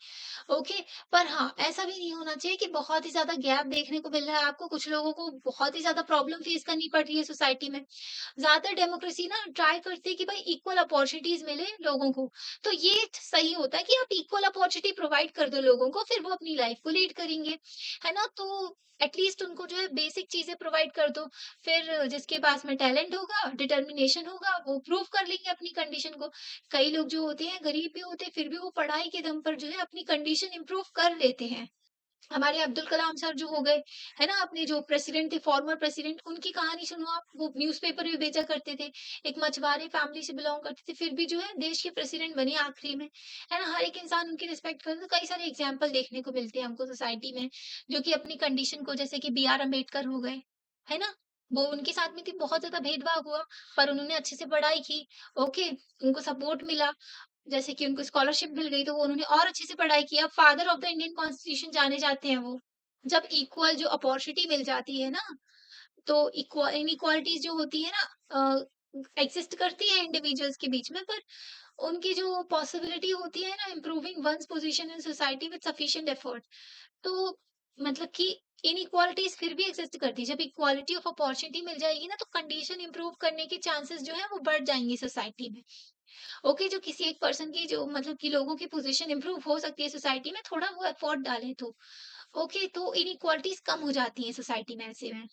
ओके, पर हाँ, ऐसा भी नहीं होना चाहिए कि बहुत ही ज़्यादा गैप देखने को मिल रहा है आपको, कुछ लोगों को बहुत ही ज़्यादा प्रॉब्लम फेस करनी पड़ रही है सोसाइटी में। ज़्यादातर डेमोक्रेसी ना ट्राई करती है कि भाई इक्वल अपॉर्च्युनिटीज़ मिले लोगों को। तो ये सही होता है कि आप इक्वल अपॉर्चुनिटी प्रोवाइड प्रोवाइड कर दो लोगों को, फिर वो अपनी लाइफ को लीड करेंगे, है ना? तो एटलीस्ट उनको जो है बेसिक चीजें प्रोवाइड कर दो। फिर जिसके पास में टैलेंट होगा, डिटर्मिनेशन होगा, वो प्रूव कर लेंगे अपनी कंडीशन को। कई लोग जो होते हैं गरीब भी होते हैं, फिर भी वो पढ़ाई के दम पर जो है अपनी कंडीशन इंप्रूव कर लेते हैं। हमारे अब्दुल कलाम सर जो हो गए, है ना? अपने जो प्रेसिडेंट थे, फॉर्मर प्रेसिडेंट, उनकी कहानी सुनो आप, वो न्यूज़पेपर में बेचा करते थे, एक मछुआरे फैमिली से बिलॉन्ग करते थे, फिर भी जो है देश के प्रेसिडेंट बने आखिरी में, है ना? हर एक इंसान उनकी रिस्पेक्ट करता है। तो कई सारे एग्जाम्पल देखने को मिलते हैं हमको सोसाइटी में, जो कि अपनी कंडीशन को, जैसे कि बी आर अम्बेडकर हो गए, है ना? वो उनके साथ में थी, बहुत ज्यादा भेदभाव हुआ, पर उन्होंने अच्छे से पढ़ाई की। ओके, उनको सपोर्ट मिला, जैसे कि उनको स्कॉलरशिप मिल गई, तो वो उन्होंने और अच्छे से पढ़ाई किया। Father of the Indian constitution जाने जाते हैं वो। जब इक्वल जो अपॉर्चुनिटी मिल जाती है ना, तो इनइक्वालिटीज जो होती है ना, एग्जिस्ट करती है इंडिविजुअल्स के बीच में, पर उनकी जो पॉसिबिलिटी होती है ना improving ones position in society with sufficient effort, तो मतलब कि इनइक्वालिटीज फिर भी एग्जिस्ट करती है। जब इक्वालिटी ऑफ अपॉर्चुनिटी मिल जाएगी ना, तो कंडीशन इंप्रूव करने के चांसेस जो है वो बढ़ जाएंगे सोसाइटी में। ओके, जो किसी एक पर्सन की जो मतलब कि लोगों की पोजीशन इंप्रूव हो सकती है सोसाइटी में, थोड़ा वो एफर्ट डाले तो। ओके, तो इनइक्वालिटीज कम हो जाती है सोसाइटी में ऐसे में।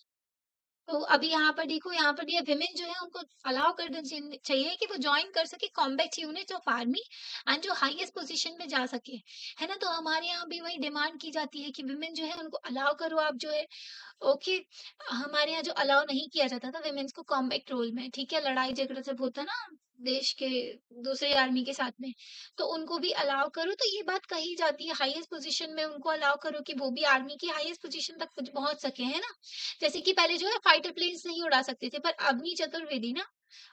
तो अभी यहाँ पर देखो, यहाँ पर ये विमेन जो है उनको अलाउ कर देना चाहिए कि वो ज्वाइन कर सके combat unit of army and जो हाईएस्ट पोजीशन में जा सके, है ना? तो हमारे यहाँ भी वही डिमांड की जाती है कि विमेन जो है उनको अलाउ करो आप जो है। ओके, हमारे यहाँ जो अलाउ नहीं किया जाता था विमेन्स को कॉम्बैट रोल में, ठीक है, लड़ाई झगड़ा जब होता ना देश के दूसरे आर्मी के साथ में, तो उनको भी अलाउ करो। तो ये बात कही जाती है, हाईएस्ट पोजीशन में उनको अलाउ करो कि वो भी आर्मी की हाईएस्ट पोजीशन तक कुछ पहुंच सके, है ना? जैसे कि पहले जो है फाइटर प्लेन्स नहीं उड़ा सकते थे, पर अवनी चतुर्वेदी ना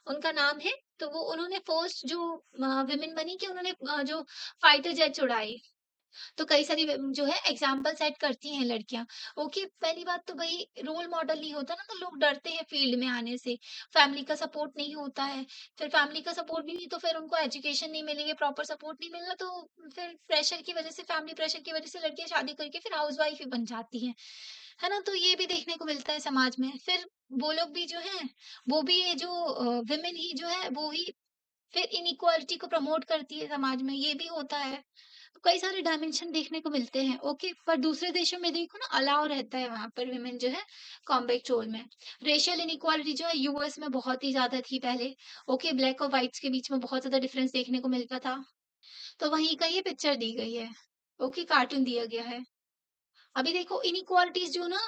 उनका नाम है, तो वो उन्होंने फर्स्ट जो विमेन बनी कि उन्होंने जो फाइटर जेट्स उड़ाए। तो कई सारी जो है एग्जाम्पल सेट करती हैं लड़कियां। ओके, पहली बात तो भाई रोल मॉडल नहीं होता ना, तो लोग डरते हैं फील्ड में आने से। फैमिली का सपोर्ट नहीं होता है, फिर फैमिली का सपोर्ट भी नहीं, तो फिर उनको एजुकेशन नहीं मिलेगी, प्रॉपर सपोर्ट नहीं मिलना, तो फिर प्रेशर की वजह से, फैमिली प्रेशर की वजह से लड़कियां शादी करके फिर हाउस वाइफ ही बन जाती हैं, है ना? तो ये भी देखने को मिलता है समाज में। फिर वो लोग भी जो है, वो भी ये जो विमेन ही जो है वो ही फिर इनइक्वालिटी को प्रमोट करती है समाज में, ये भी होता है। तो कई सारे डायमेंशन देखने को मिलते हैं। ओके, पर दूसरे देशों में देखो ना अलाउ रहता है वहां पर विमेन जो है कॉम्बैट रोल में। रेशियल इनइक्वालिटी जो है यूएस में बहुत ही ज्यादा थी पहले। ओके, ब्लैक और व्हाइट्स के बीच में बहुत ज्यादा डिफरेंस देखने को मिलता था, तो वहीं का ये पिक्चर दी गई है। ओके, कार्टून दिया गया है। अभी देखो इनइक्वालिटीज जो ना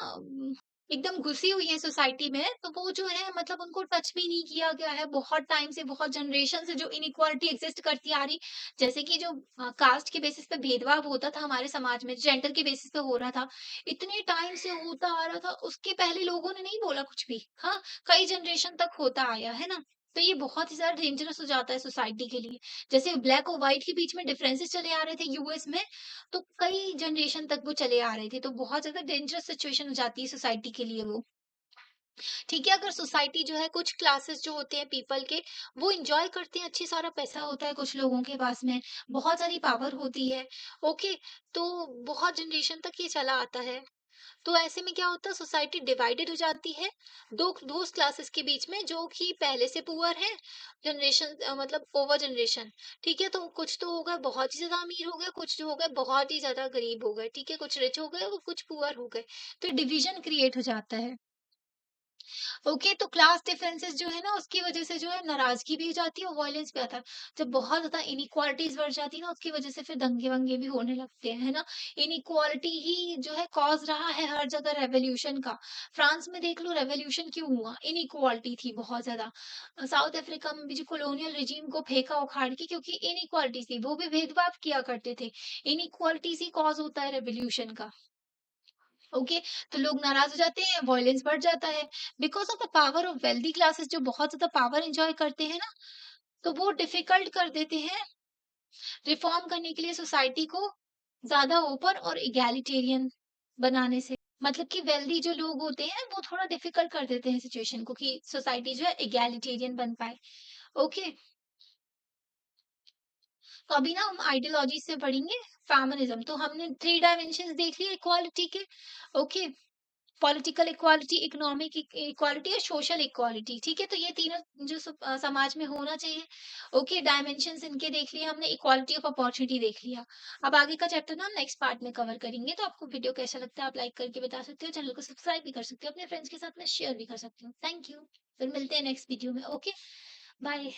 एकदम घुसी हुई है सोसाइटी में, तो वो जो है मतलब उनको टच भी नहीं किया गया है बहुत टाइम से, बहुत जनरेशन से जो इनइक्वालिटी एग्जिस्ट करती आ रही। जैसे कि जो कास्ट के बेसिस पे भेदभाव होता था हमारे समाज में, जेंडर के बेसिस पे हो रहा था, इतने टाइम से होता आ रहा था, उसके पहले लोगों ने नहीं बोला कुछ भी। हाँ, कई जनरेशन तक होता आया है ना। तो ये बहुत ही ज्यादा डेंजरस हो जाता है सोसाइटी के लिए। जैसे ब्लैक और व्हाइट के बीच में डिफरेंसेस चले आ रहे थे यूएस में, तो कई जनरेशन तक वो चले आ रहे थे, तो बहुत ज़्यादा डेंजरस सिचुएशन हो जाती है सोसाइटी के लिए वो। ठीक है, अगर सोसाइटी जो है कुछ क्लासेस जो होते हैं पीपल के, वो एन्जॉय करते हैं, अच्छी सारा पैसा होता है कुछ लोगों के पास में, बहुत सारी पावर होती है, ओके, तो बहुत जनरेशन तक ये चला आता है। तो ऐसे में क्या होता है, सोसाइटी डिवाइडेड हो जाती है दो क्लासेस के बीच में, जो कि पहले से पुअर है, जनरेशन मतलब ओवर जनरेशन। ठीक है, तो कुछ तो हो गए बहुत ही ज्यादा अमीर हो गए, कुछ जो हो गए बहुत ही ज्यादा गरीब हो गए, ठीक है, कुछ रिच हो गए और कुछ पुअर हो गए। तो डिवीजन क्रिएट हो जाता है। ओके, तो क्लास डिफरेंसेस जो है ना उसकी वजह से जो है नाराजगी भी हो जाती है और वायलेंस भी आता है। जब बहुत ज्यादा इनइक्वालिटीज बढ़ जाती है ना, उसकी वजह से फिर दंगे वंगे भी होने लगते हैं, है ना? इनइक्वालिटी ही जो है कॉज रहा है हर जगह रेवोल्यूशन का। फ्रांस में देख लो रेवोल्यूशन क्यों हुआ, इनइक्वालिटी थी बहुत ज्यादा। साउथ अफ्रीका में भी जो कॉलोनियल रिजीम को फेंका उखाड़ के, क्योंकि इनइक्वालिटी थी, वो भी भेदभाव किया करते थे। इनइक्वालिटी ही कॉज होता है रेवोल्यूशन का। ओके, तो लोग नाराज हो जाते हैं, वायलेंस बढ़ जाता है, because of the power of wealthy classes जो बहुत ज्यादा पावर एंजॉय करते हैं ना, तो वो डिफिकल्ट कर देते हैं रिफॉर्म करने के लिए सोसाइटी को ज्यादा ओपन और इगैलिटेरियन बनाने से। मतलब कि वेल्दी जो लोग होते हैं वो थोड़ा डिफिकल्ट कर देते हैं सिचुएशन को कि सोसाइटी जो है इगैलिटेरियन बन पाए। ओके, तो अभी ना हम आइडियोलॉजी से पढ़ेंगे फेमिनिज्म। तो हमने थ्री डायमेंशन देख लिए इक्वालिटी के। Okay, political equality, economic equality और सोशल इक्वालिटी। ठीक है, तो ये तीनों जो समाज में होना चाहिए। ओके, डायमेंशंस इनके देख लिए हमने, इक्वालिटी ऑफ अपॉर्चुनिटी देख लिया। अब आगे का चैप्टर ना हम नेक्स्ट पार्ट में कवर करेंगे। तो आपको वीडियो कैसा लगता है आप लाइक करके बता सकते हो, चैनल को सब्सक्राइब भी कर सकते हो, अपने फ्रेंड्स के साथ में शेयर भी कर सकते हो। थैंक यू, फिर मिलते हैं नेक्स्ट वीडियो में। Okay, bye.